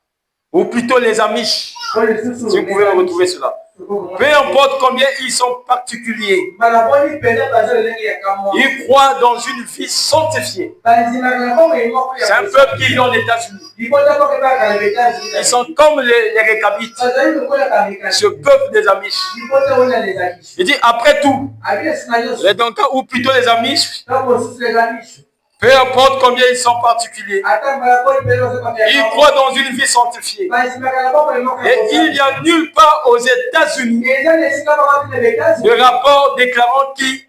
ou plutôt les Amish, si vous pouvez retrouver cela, Peu importe combien ils sont particuliers. Ils croient dans une vie sanctifiée. C'est un peuple qui vit aux États-Unis. Ils sont comme les Récabites. Ce peuple des Amish. Il dit après tout, les Donkas ou plutôt les Amish, peu importe combien ils sont particuliers, ils croient dans une vie sanctifiée. Et il n'y a nulle part aux États-Unis de rapport déclarant qu'il y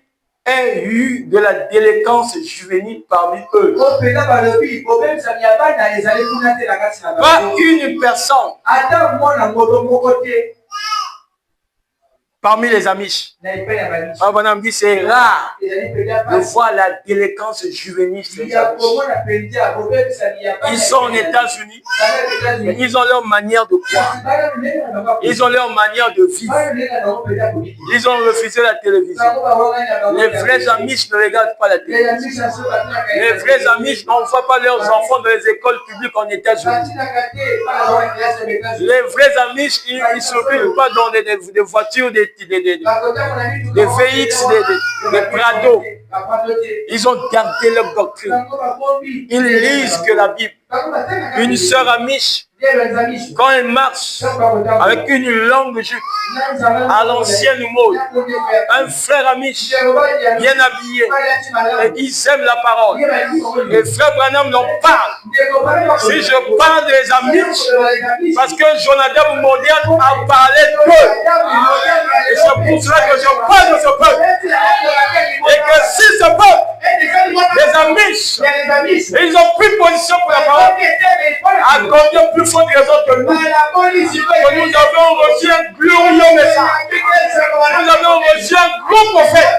a eu de la délinquance juvénile parmi eux. Pas une personne parmi les Amish. Abraham dit c'est rare de voir la délinquance juvénile. Ils sont aux États-Unis, ils ont leur manière de croire, ils ont leur manière de vivre. Ils ont refusé la télévision. Les vrais Amish ne regardent pas la télévision. Les vrais Amish n'envoient pas leurs enfants dans les écoles publiques en États-Unis. Les vrais Amish, ils ne s'occupent pas dans des voitures, des VX, des Prado. Ils ont gardé leur doctrine. Ils lisent que la Bible. Une sœur Amish, quand elle marche avec une longue jupe à l'ancienne mode, un frère Amish bien habillé, et ils aiment la parole. Et frère Branham leur parle. Si je parle des Amish, parce que Jonathan Moderne a parlé d'eux. Et c'est pour cela que je parle de ce peuple. Et que si ce peuple, les Amish, ils ont pris position pour la parole, à combien plus forte raison que nous avons reçu un glorieux message. Nous avons reçu un gros prophète.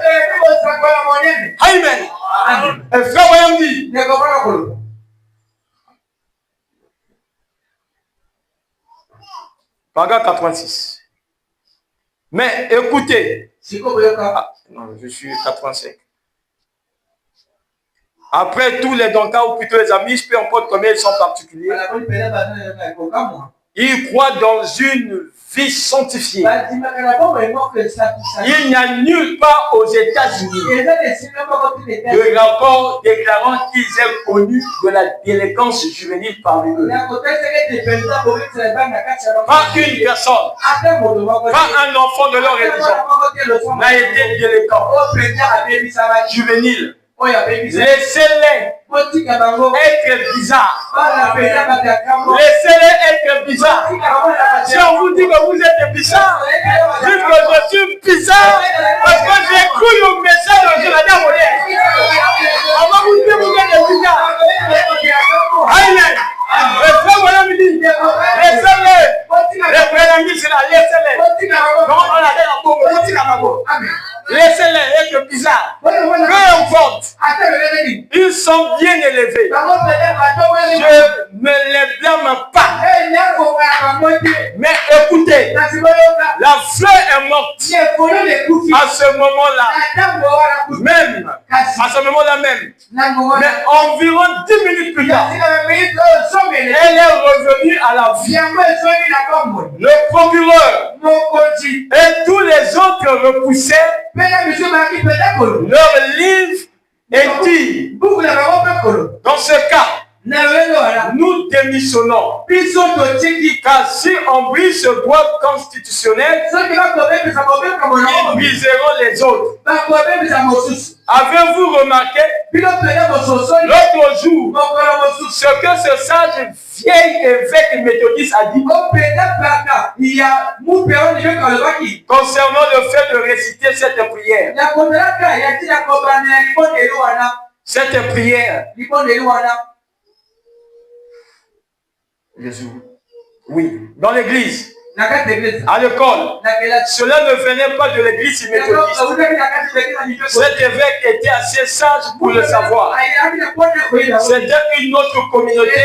Amen. Et frère William dit, paragraphe 86. Mais écoutez, non, je suis 85. Après tous les Donkas ou plutôt les Amish, peu importe combien ils sont particuliers, ils croient dans une vie sanctifiée. Il n'y a nulle part aux États-Unis de rapport déclarant qu'ils aient connu de la délinquance juvénile parmi eux. Pas une personne, pas un enfant de leur religion n'a été délinquant juvénile. Laissez-les être bizarres. Laissez-les être bizarres. Si on vous dit que vous êtes bizarre, dites que je suis bizarre parce que j'ai cru le message de Jonathan Moderne. On va vous dire que vous êtes bizarre. Amen. Le frère William dit, laissez-les. Les frères amis, c'est là, laissez-les. Donc on a dit la pauvre, laissez-les être bizarres. Peu importe. Ils sont bien élevés. Je ne les blâme pas. Mais écoutez, la fleur est morte à ce moment-là. Même, à ce moment-là même. Mais environ 10 minutes plus tard, elle est revenue à la vie. Le procureur et tous les autres repoussaient leur livre et dit, dans ce cas, nous démissionnons. Car si on brise ce droit constitutionnel, ils briseront les autres. Avez-vous remarqué l'autre jour ce que ce sage vieil évêque méthodiste a dit concernant le fait de réciter cette prière? Cette prière. Jésus. Oui, dans l'église, à l'école. Cela ne venait pas de l'église méthodiste. Cet évêque était assez sage pour le savoir. C'était une autre communauté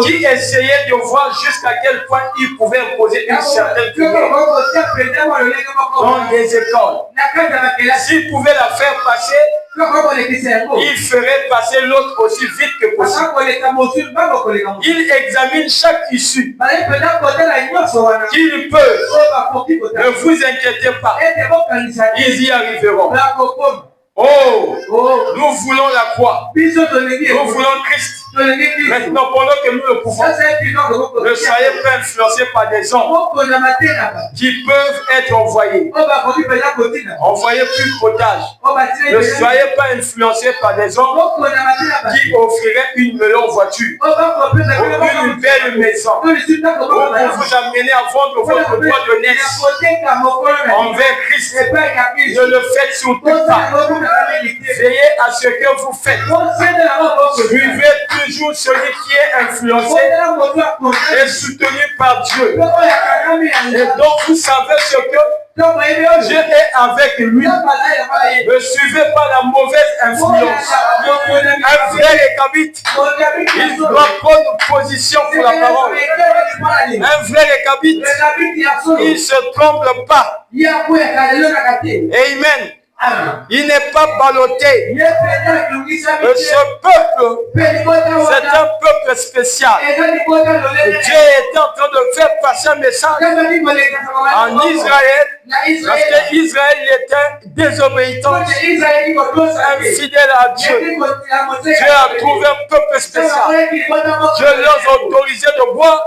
qui essayait de voir jusqu'à quel point il pouvait imposer une certaine prière dans les écoles. S'il pouvait la faire passer il ferait passer l'autre aussi vite que possible. Il examine chaque issue. Qu'il peut. Ne vous inquiétez pas. Ils y arriveront. Oh, nous voulons la croix. Nous voulons Christ. Maintenant, pendant que nous le pouvons, ne soyez pas influencés par des hommes qui peuvent être envoyés. Envoyez plus potage. Ne soyez pas influencés par des hommes qui offriraient une meilleure voiture ou une belle maison ou pour vous amener à vendre votre droit de naissance envers Christ. Ne le faites surtout pas. Veillez à ce que vous faites. Suivez toujours celui qui est influencé et soutenu par Dieu. Et donc vous savez ce que Dieu est avec lui. Ne suivez pas la mauvaise influence. Un frère écabite, il doit prendre position pour la parole. Un frère écabite, il ne se trompe pas. Amen. Il n'est pas ballotté. Ce peuple, c'est un peuple spécial. Dieu était en train de faire passer un message en Israël, parce qu'Israël était désobéissant, infidèle à Dieu. Dieu a trouvé un peuple spécial. Dieu leur a autorisé de boire.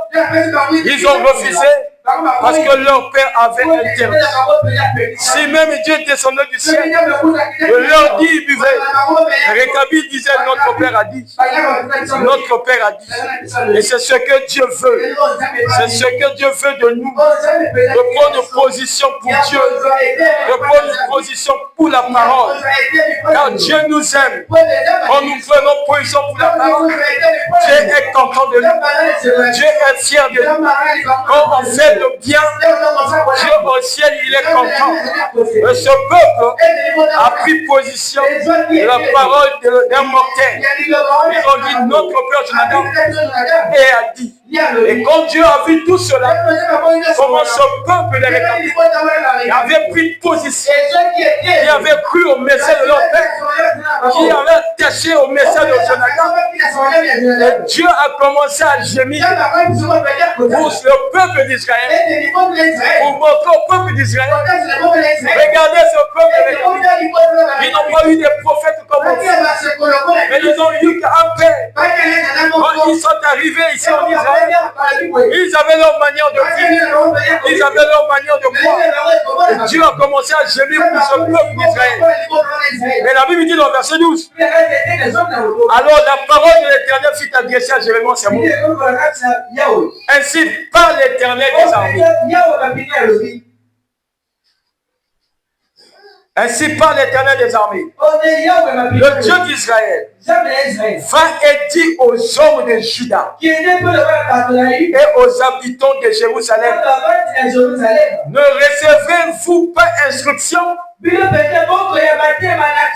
Ils ont refusé. Parce que leur père avait interdit. Si même Dieu descendait du ciel, de leur dit, ils buvaient. Récabi disait, notre père a dit. Notre père a dit. Et c'est ce que Dieu veut. C'est ce que Dieu veut de nous. De prendre position pour Dieu. De prendre position pour la parole. Car Dieu nous aime. Quand nous prenons position pour la parole, Dieu est content de nous. Dieu est fier de nous. Quand on fait le bien, Dieu au ciel, il est content. Et ce peuple a pris position de la parole d'un mortel. Ils ont dit, notre père Jonathan et a dit. Et quand Dieu a vu tout cela, comment ce peuple les réclamait, il avait pris position, il avait cru au message de leur père, qui avait attaché au message de Jonathan. Et Dieu a commencé à gémir pour le peuple d'Israël, pour montrer au peuple d'Israël. Regardez ce peuple, ils n'ont pas eu des prophètes comme nous, mais ils ont eu un père. Quand ils sont arrivés ici en Israël, ils avaient leur manière de vivre, ils avaient leur manière de voir. Et Dieu a commencé à gémir pour ce peuple d'Israël. Mais la Bible dit dans le verset 12, alors la parole de l'Éternel fut adressée à Jérémie, c'est moi. Ainsi parle l'Éternel des armées. Ainsi parle l'Éternel des armées. Le Dieu d'Israël va et dit aux hommes de Juda et aux habitants de Jérusalem, ne recevrez-vous pas instruction?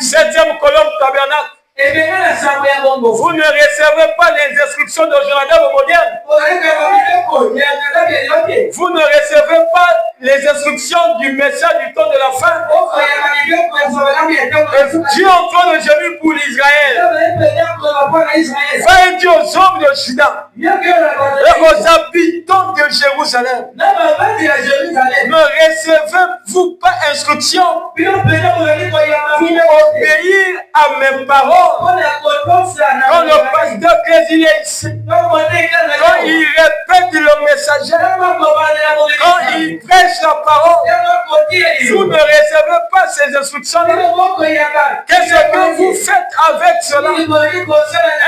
7e colonne tabernacle. Vous ne recevrez pas les instructions de Jonathan au moderne. Vous ne recevrez pas les instructions du message du temps de la fin. Et Dieu est en train de gémir pour l'Israël. Va et dire aux hommes de Juda et aux habitants de Jérusalem, ne recevez-vous pas instruction pour obéir à mes paroles? Quand le pasteur Crésil est ici, quand il répète le messager, quand il prêche la parole, vous ne recevez pas ces instructions. Qu'est-ce que vous faites avec cela?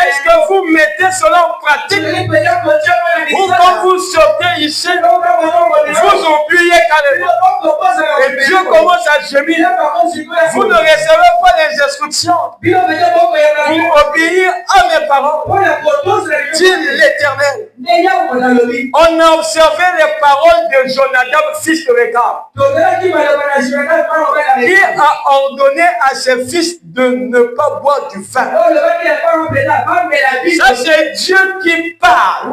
Est-ce que vous mettez cela en pratique? Ou quand vous sortez ici, vous oubliez carrément. Et Dieu commence à gémir. Vous ne recevez pas les instructions pour obéir à mes paroles, dit l'Éternel. On a observé les paroles de Jonadab, fils de Récab, qui a ordonné à ses fils de ne pas boire du vin. Ça, c'est Dieu qui parle.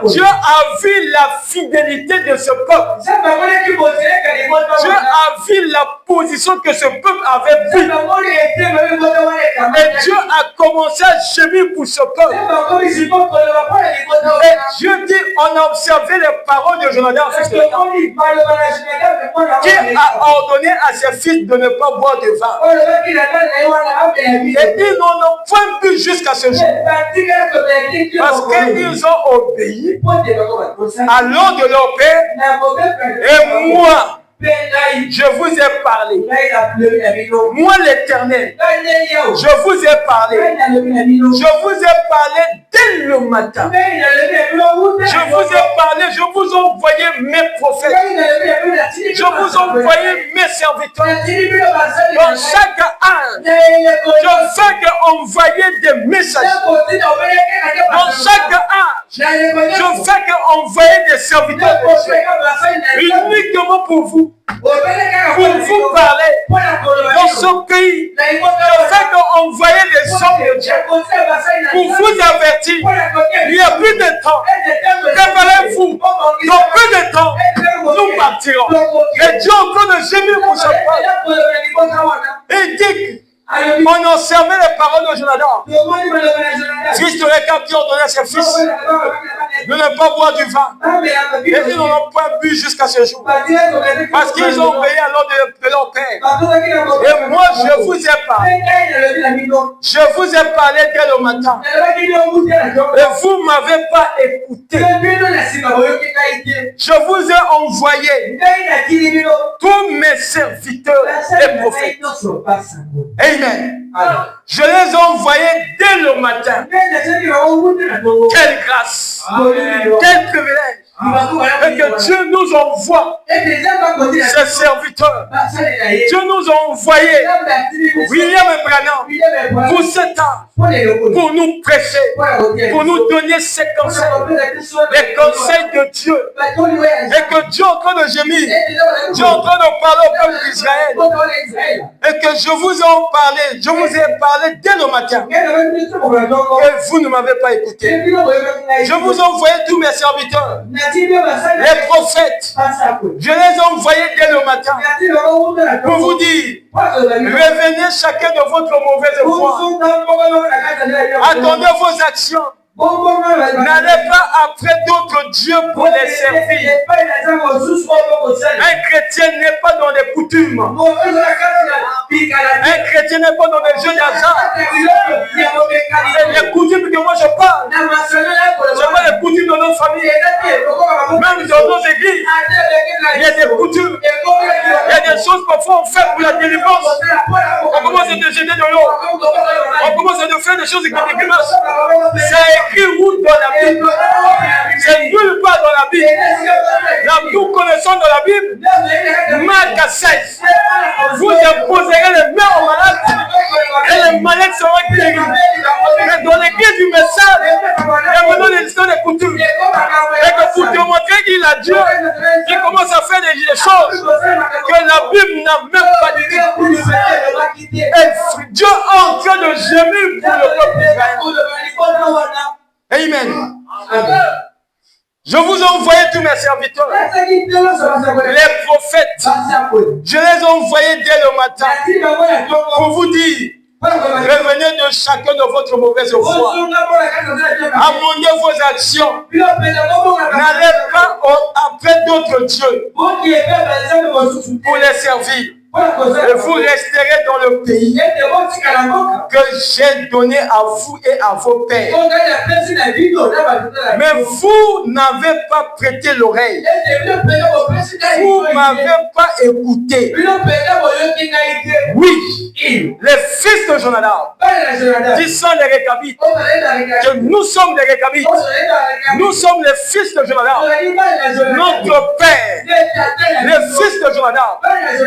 Dieu a vu la fidélité de ce peuple. Dieu a vu la position que ce peuple avait prise. Et Dieu a commencé à gémir pour ce peuple. Et Dieu dit, on a observé les paroles de Jonadab, fils de Récab, qui a ordonné à ses fils de ne pas boire de vin. Et ils n'en ont point bu jusqu'à ce jour. Parce qu'ils ont obéi à l'ordre de leur père. Et moi, je vous ai parlé. Moi, l'Éternel, je vous ai parlé. Je vous ai parlé dès le matin. Je vous ai parlé, je vous ai envoyé mes prophètes. Je vous ai envoyé mes serviteurs. Dans chaque âge, je fais qu'envoyer des messagers. Dans chaque âge, je fais qu'envoyer des serviteurs uniquement pour vous. Pour vous parler dans ce pays, je fais qu'envoyer des hommes de Dieu pour vous avertir. Il y a plus de temps. Préparez-vous. Dans peu de temps, nous partirons. Et Dieu est en train de gémir pour ce peuple. Et dit, on a observé les paroles de Jonadab, fils de Récab, qui ordonnait à ses fils de ne pas boire du vin. Et ils n'en ont pas bu jusqu'à ce jour. Parce qu'ils ont obéi à l'ordre de leur père. Et moi, je vous ai parlé. Je vous ai parlé dès le matin. Et vous ne m'avez pas écouté. Je vous ai envoyé tous mes serviteurs et prophètes. Amen. Je les ai envoyés dès le matin. Quelle grâce. Quel privilège. Et que Dieu nous envoie ses serviteurs. Dieu nous a envoyé William et Branham pour cet âge, pour nous prêcher, pour nous donner ses conseils, les conseils de Dieu. Et que Dieu est en train de gémir, Dieu est en train de parler au peuple d'Israël. Et que je vous ai parlé, je vous ai parlé dès le matin. Et vous ne m'avez pas écouté. Je vous ai envoyé tous mes serviteurs. Les prophètes, je les ai envoyés dès le matin pour vous dire, revenez chacun de votre mauvaise voie. Attendez vos actions. N'allez pas après d'autres dieux pour les servir. Un chrétien n'est pas dans les coutumes. Un chrétien n'est pas dans les jeux d'argent. Les coutumes que moi je parle, c'est pas les coutumes de nos familles. Même dans nos églises, il y a des coutumes. Il y a des choses parfois on fait pour la délivrance. On commence à te jeter de l'eau. On commence à te faire des choses qui délivrance. C'est écrit où dans la Bible? C'est nulle part dans la Bible. Là, nous connaissons dans la Bible, Marc 16. Vous imposerez les mains aux malades et les malades seront guéris. Mais dans l'église du message, il y a maintenant des histoires de coutumes. Et que pour te montrer qu'il a Dieu, il commence à faire des choses que la Bible n'a même pas dit. Et Dieu est en train de gémir pour le peuple d'Israël. Amen. Je vous ai envoyé tous mes serviteurs, les prophètes. Je les ai envoyés dès le matin pour vous dire, revenez de chacun de votre mauvaise voie. Amendez vos actions. N'allez pas après d'autres dieux pour les servir. Et vous resterez dans le pays que j'ai donné à vous et à vos pères. Mais vous n'avez pas prêté l'oreille. Vous ne m'avez pas écouté. Oui, les fils de Jonadab, qui sont les Récabites, que nous sommes les Récabites, nous sommes les fils de Jonadab, notre Père, les fils de Jonadab.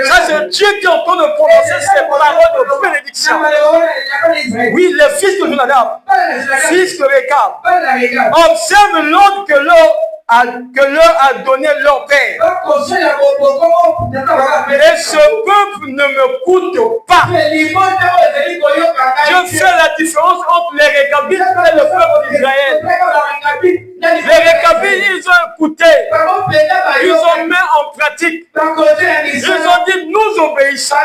Ça, c'est Dieu qui est en train de prononcer ces paroles de bénédiction. Oui, les fils de Jonadab, fils de Récab, observe l'ordre que leur a donné leur père. Et ce peuple ne me coûte pas. Je fais la différence entre les Récabites et le peuple d'Israël. Les Récabites, ils ont écouté, ils ont mis en pratique. Ils ont dit, nous obéissons,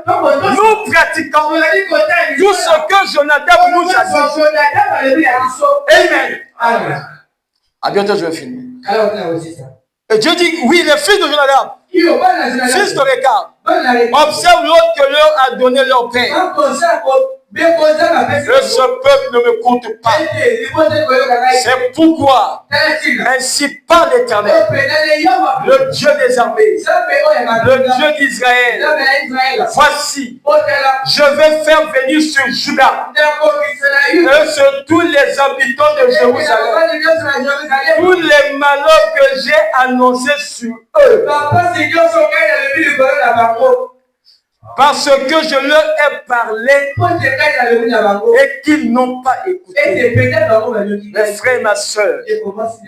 nous pratiquons tout ce que Jonadab nous a dit. Amen. À bientôt, je vais finir. Et Dieu dit, oui, les fils de Jonadab, fils de Récab, observe l'ordre que leur a donné leur père. Et ce peuple ne me compte pas. C'est pourquoi, ainsi parle l'Éternel, le Dieu des armées, le Dieu d'Israël. Voici, je vais faire venir sur Juda et sur tous les habitants de Jérusalem tous les malheurs que j'ai annoncés sur eux. Parce que je leur ai parlé et qu'ils n'ont pas écouté. Mes frères et ma soeur,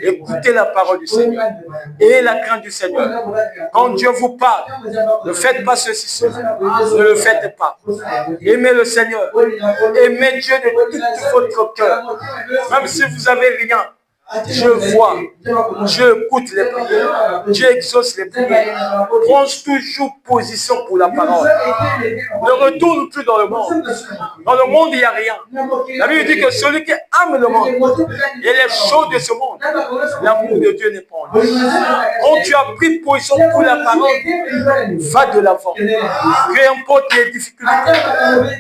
écoutez la parole du Seigneur et la crainte du Seigneur. Quand Dieu vous parle, ne faites pas ceci, cela. Ne le faites pas. Aimez le Seigneur. Aimez Dieu de tout votre cœur. Même si vous n'avez rien. Je vois, Dieu écoute les prières, Dieu exauce les prières. Prends toujours position pour la parole. Ne retourne plus dans le monde. Dans le monde, il n'y a rien. La Bible dit que celui qui aime le monde et les choses de ce monde, l'amour de Dieu n'est pas en lui. Quand tu as pris position pour la parole, va de l'avant. Peu importe les difficultés,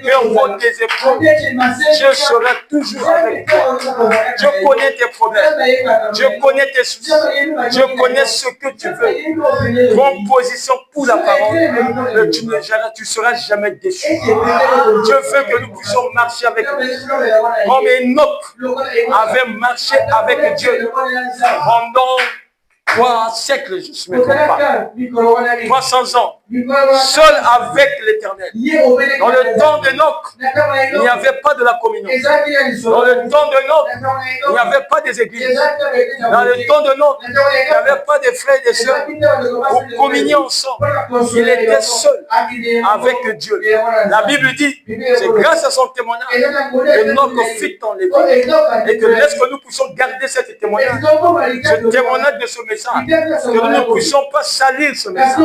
peu importe les épreuves, Dieu sera toujours avec toi. Dieu connaît tes problèmes. Je connais tes soucis. Je connais ce que tu veux. Prends position pour la parole. Tu ne seras jamais déçu. Dieu veut que nous puissions marcher avec lui. Comme Enoch avait marché avec Dieu pendant 3 siècles, je ne me trompe pas. 300 ans. Seul avec l'Éternel. Dans le temps d'Enoch, il n'y avait pas de la communion. Dans le temps d'Enoch, il n'y avait pas des églises. Dans le temps d'Enoch, il n'y avait pas de frères et de sœurs pour communier ensemble. Il était seul avec Dieu. La Bible dit, c'est grâce à son témoignage que Enoch fit enlever. Et que laisse que nous puissions garder ce témoignage. Ce témoignage de ce message. Que nous ne puissions pas salir ce message.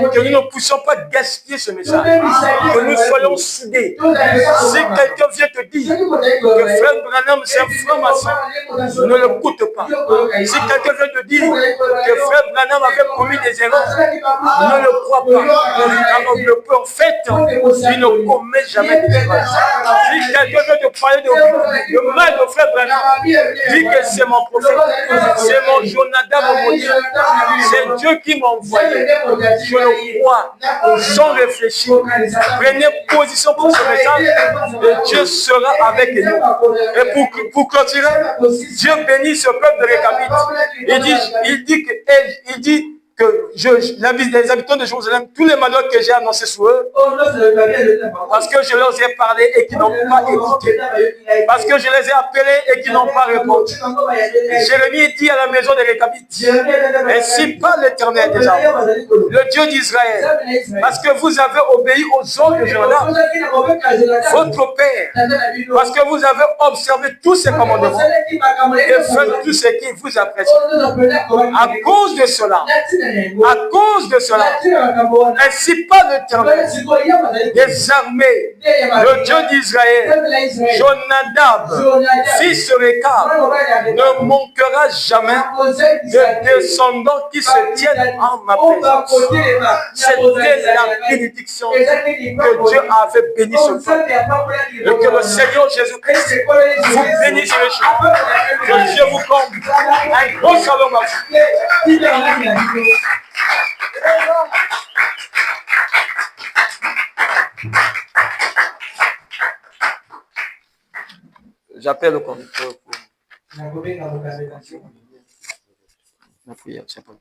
Que nous ne puissions pas gaspiller ce message. Que nous soyons soudés. Si quelqu'un vient te dire que frère Branham c'est un franc-maçon, ne l'écoute pas. Si quelqu'un vient te dire que frère Branham avait commis des erreurs, ne le crois pas. Car le prophète, il ne commet jamais d'erreurs. Si quelqu'un vient te parler de mal de frère Branham, dis que c'est mon prophète, c'est mon Jonadab, c'est Dieu qui m'a envoyé. Je le crois sans réfléchir. Prenez position pour ce message et Dieu sera avec nous. Et pour clôturer, Dieu bénit ce peuple de Récabite. Il dit que les habitants de Jérusalem, tous les malheurs que j'ai annoncés sur eux, parce que je leur ai parlé et qu'ils n'ont pas écouté, parce que je les ai appelés et qu'ils n'ont pas répondu. Jérémie dit à la maison des Récabites, ainsi parle l'Éternel des armées, le Dieu d'Israël, parce que vous avez obéi aux ordres de Jonadab, votre père, parce que vous avez observé tous ses commandements et fait tout ce qu'il vous a prescrit. À cause de cela, ainsi parle l'Éternel des armées, le Dieu d'Israël, Jonadab, fils de Récab, ne manquera jamais de descendants qui se tiennent en ma présence. C'était la bénédiction que Dieu avait béni ce peuple. Et que le Seigneur Jésus-Christ vous bénisse les gens. Que Dieu vous comble. Un gros shalom à vous. J'appelle le conducteur pour la prière. C'est pas.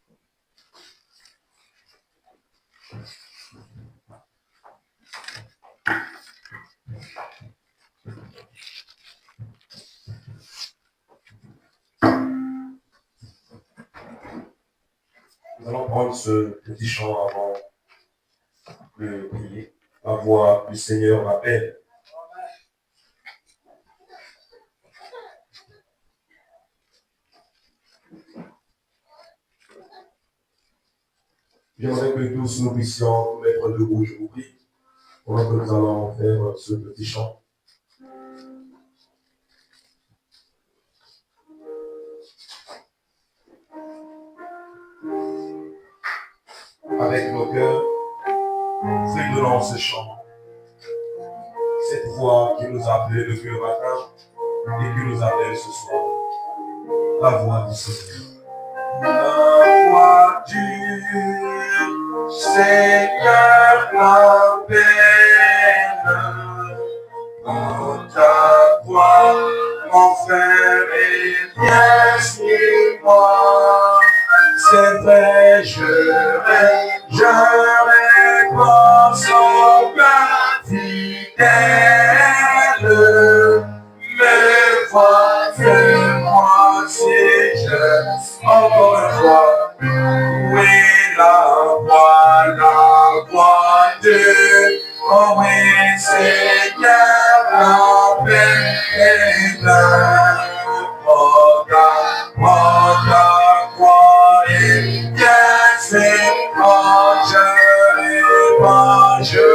Nous allons prendre ce petit chant avant de prier. La voix du Seigneur m'appelle. J'aimerais que tous nous puissions nous mettre debout, je vous prie, pendant que nous allons faire ce petit chant. Avec nos cœurs, fredonnons ce chant. Cette voix qui nous a appelé depuis le matin et qui nous appelle ce soir. La voix du Seigneur. La voix du Seigneur m'appelle. Dans ta voix, mon frère est bien sur moi. C'est vrai, je réponds son cœur fidèle. Me vois, fais-moi si je encore une fois. Oui, la voix de oh oui, Seigneur, m'appelle. Ta croix est bien, c'est quand je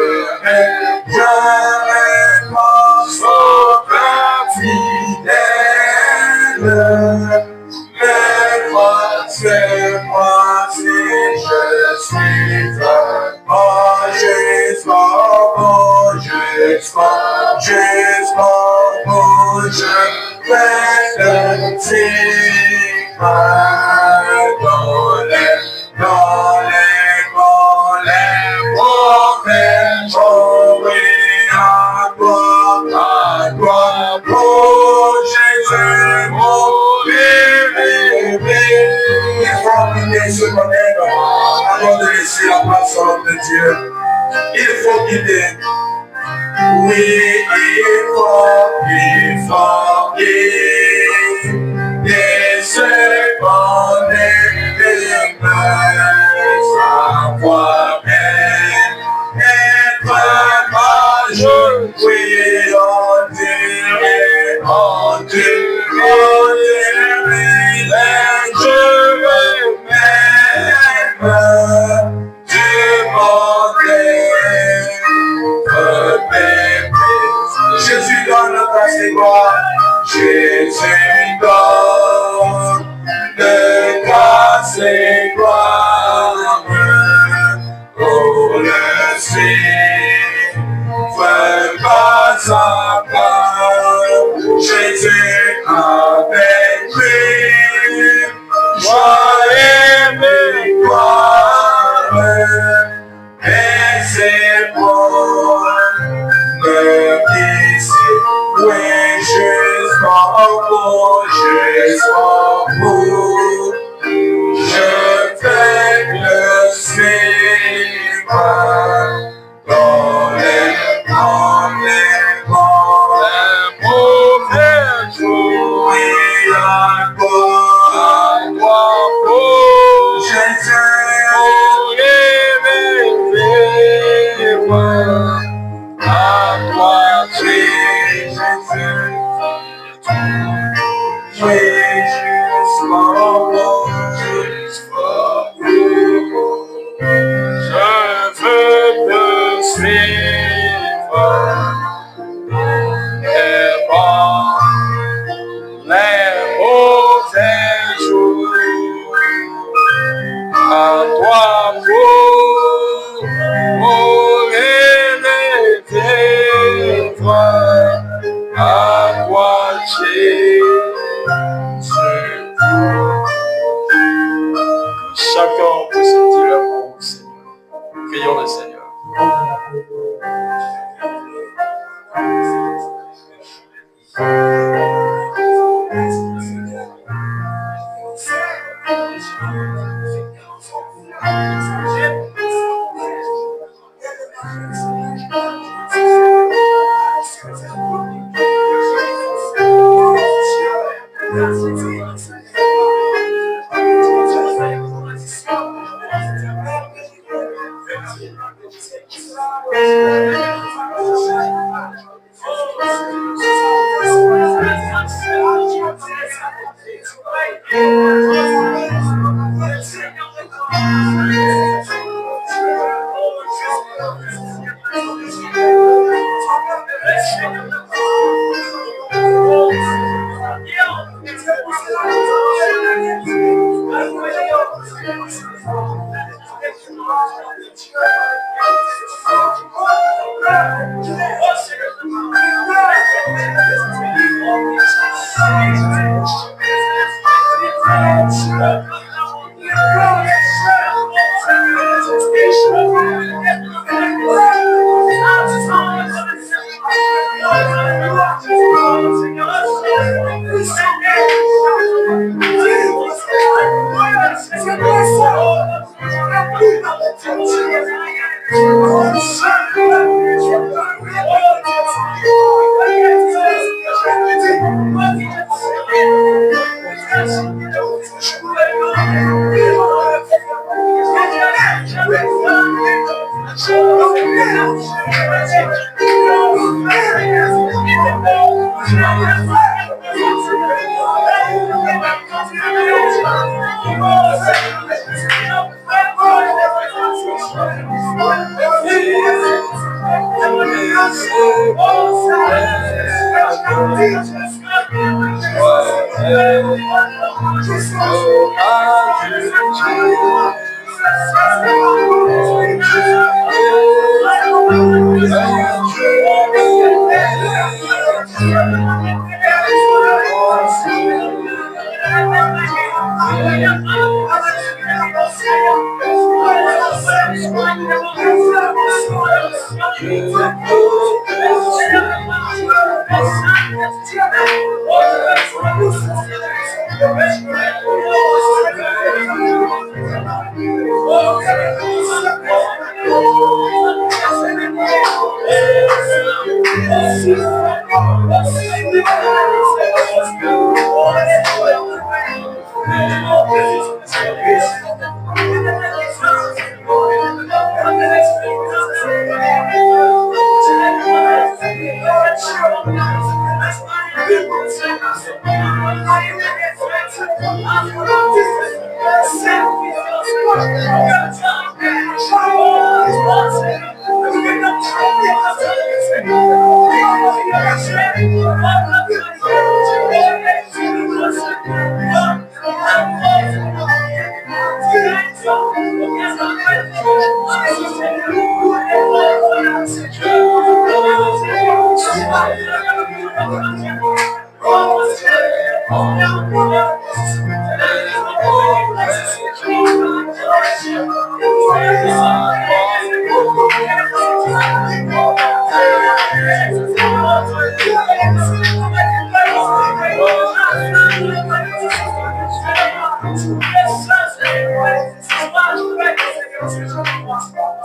réponds son cœur fidèle. Mais moi, c'est moi si je suis jusqu'au bout, je vais le dire dans les prophètes, oh oui, à toi, pour Jésus, mon bébé. Il faut guider ce matin avant de laisser la place à l'homme de Dieu. Il faut guider. Oui, il faut guider ce qu'on est savoir être majeur. Oui, on dirait, je veux même demander. Jésus donne ta gloire, Jésus donne ta gloire. Oh, le ciel fait pas sa part, Jésus avec lui, joie et victoire, et c'est bon. Oui, jusqu'au bout, je vais le suivre dans les mauvais jours. Oui, à toi, pour Jésus, pour les vivre. À toi, Jésus, jusqu'au bout. Je veux te suivre et voir les mauvais jours. À toi, pour à toi, Jésus. Chacun peut se dire un mot au Seigneur. Prions le Seigneur.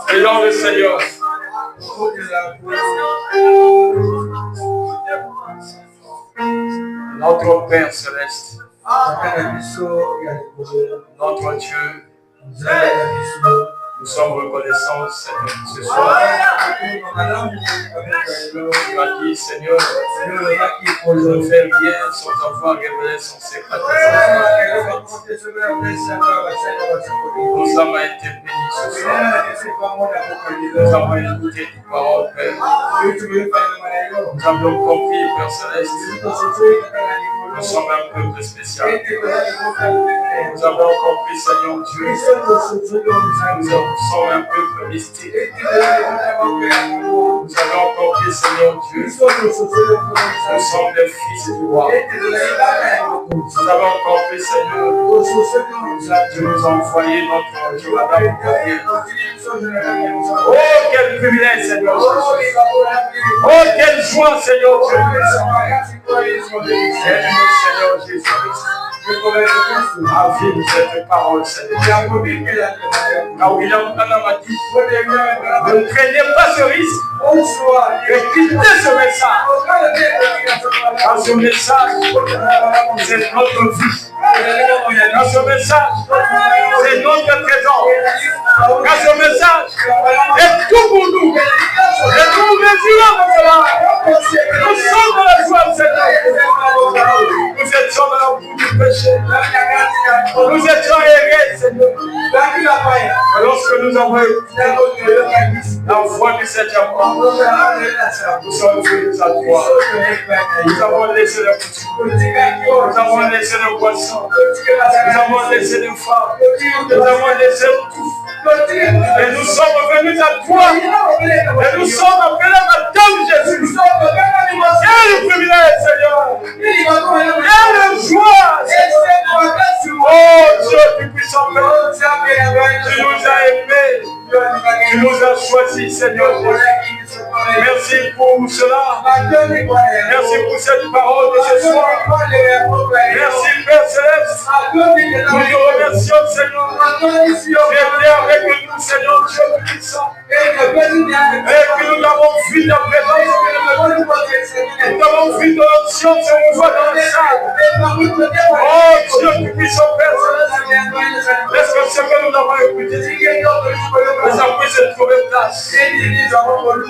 Prions le Seigneur. Notre Père Céleste, notre Dieu, nous sommes reconnaissants ce soir. Tu as dit, Seigneur, ne fais rien sans avoir révélé son secret. Nous avons été bénis ce soir. Nous avons écouté ta parole, Père. Nous avons compris, Père Céleste. Nous sommes un peuple spécial. Nous avons compris, Seigneur Dieu. Nous sommes un peuple mystique. Nous avons compris, Seigneur Dieu. Nous sommes des fils du roi. Nous avons compris, Seigneur. Tu nous as envoyé notre Dieu, Madame Gabriel. Oh, quel privilège, Seigneur Dieu. Oh, quelle joie, Seigneur Dieu. Aide-nous, Seigneur Jésus. À vivre cette parole, Seigneur. Car William Branham a dit, ne craignez pas ce risque, mais quittez ce message. Car ce message, c'est notre vie. Car ce message, c'est notre trésor. Car ce message est tout pour nous. Et nous mesurons cela. Nous sommes dans la joie de Seigneur. Nous êtes étions dans la boue du péché. Nous étions errés, Seigneur. Lorsque nous avons écouté la voix du Seigneur, nous sommes venus à toi. Nous avons laissé le coutume. Nous avons laissé le poisson. Nous avons laissé les femmes. Nous avons laissé tout. Et nous sommes venus à toi. Et nous sommes appelés à toi, Jésus. Quel privilège, Seigneur. Quelle joie. Oh Dieu, tu puisses en faire. Tu nous as aimés. Tu nous as choisis, Seigneur. Merci pour cela. Merci pour cette parole de ce soir. Merci, Père Céleste. Nous te remercions, Seigneur. Tu étais avec nous, Seigneur Dieu puissant. Et que nous avons vu ta présence. Nous avons vu ton action sur toi dans le salle. Oh Dieu, tu puisses en Père Céleste. Est-ce que ce que nous avons écouté, nous avons pu se trouver place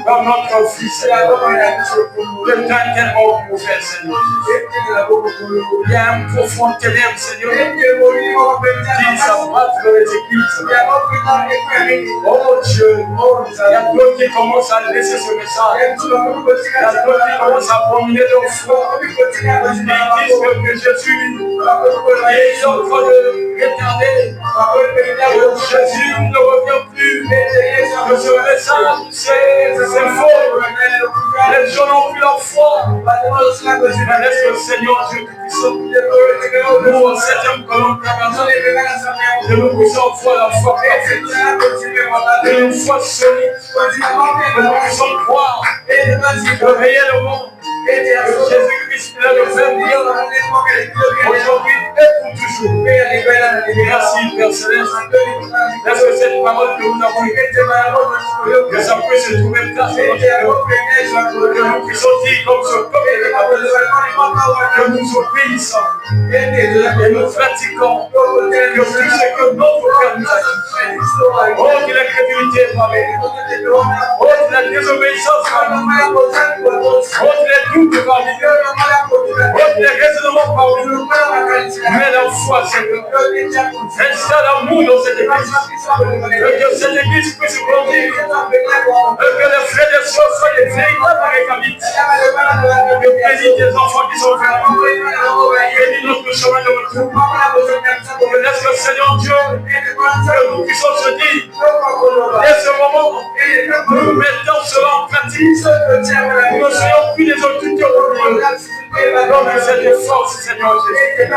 dans notre vie, Seigneur. Le temps est tellement mauvais, Seigneur. Il y a un profond ténèbre, Seigneur, qui s'abat dans les églises. Oh Dieu, il y a d'autres qui commencent à laisser ce message. Il y a d'autres qui commencent à promener leur foi. Ils disent que Jésus est en train de retarder. Jésus ne revient plus. Que ce message, c'est faux. Les gens n'ont plus leur foi. Mais laisse le Seigneur Dieu Tout-Puissant nous, au 7e colonne permanente, que nous puissions voir la foi parfaite, que nous foi solide, que nous puissions croire, réveiller le monde. Jésus-Christ, il est le même hier, aujourd'hui et pour toujours. Merci, Père Céleste. Est-ce que cette parole que nous avons écrite, que ça puisse se trouver place dans notre cœur, que nous puissions dire comme ce peuple, que nous obéissons et nous pratiquons, que tout ce que notre Père nous a dit. Oh, que la crédulité est parmi nous. Oh, que la désobéissance parmi nous. Oh, que les doutes parmi nous. Oh, que les raisonnements parmi nous. Mais la foi, Seigneur, installe l'amour dans cette église. Que cette église puisse grandir. Que les frères et sœurs soient les véritables récabites. Que bénis tes enfants qui sont venus. Bénis notre chemin de retour. Que laisse le Seigneur Dieu, que nous puissions se dire, dès ce moment, nous mettons cela en pratique. Nous ne soyons plus des autorités oubliées. Comme cette force, Seigneur Jésus.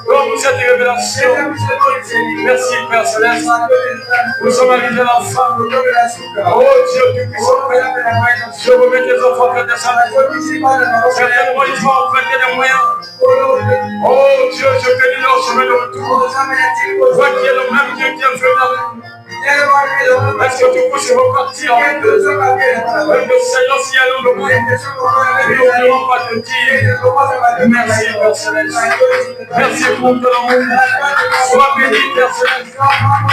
Comme cette révélation. Merci, Père Céleste. Nous sommes arrivés à la fin. Oh Dieu, tu puisses faire. Je remets tes enfants près de sa vie. Certainement, ils vont emprunter des moyens. Oh Dieu, je bénis leur chemin de retour. Toi qui es le même Dieu qui est venu avec nous. Est-ce que tu puisses repartir avec le Seigneur si elle nous demande? Nous n'oublions pas de dire merci, Père Céleste. Merci pour ton amour. Sois béni, Père Céleste.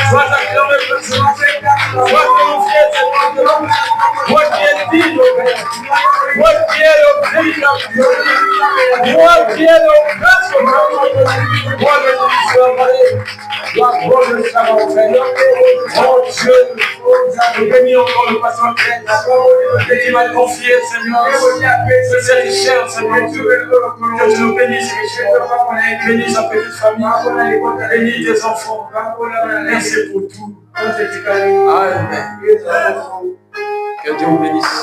Sois acclamé, Père Céleste. Sois glorifié, Seigneur. Toi qui es digne, Père. Toi qui es le véritable. Toi qui es le presque. Toi le Christ de la vallée. La gloire de Seigneur, Père. Oh Dieu, je bénis encore le pasteur qui m'a confié, Seigneur, que cette chair, Seigneur Dieu, que tu nous bénisses, bénis sa petite famille, bénis tes enfants, merci pour tout. Amen. Que Dieu vous bénisse.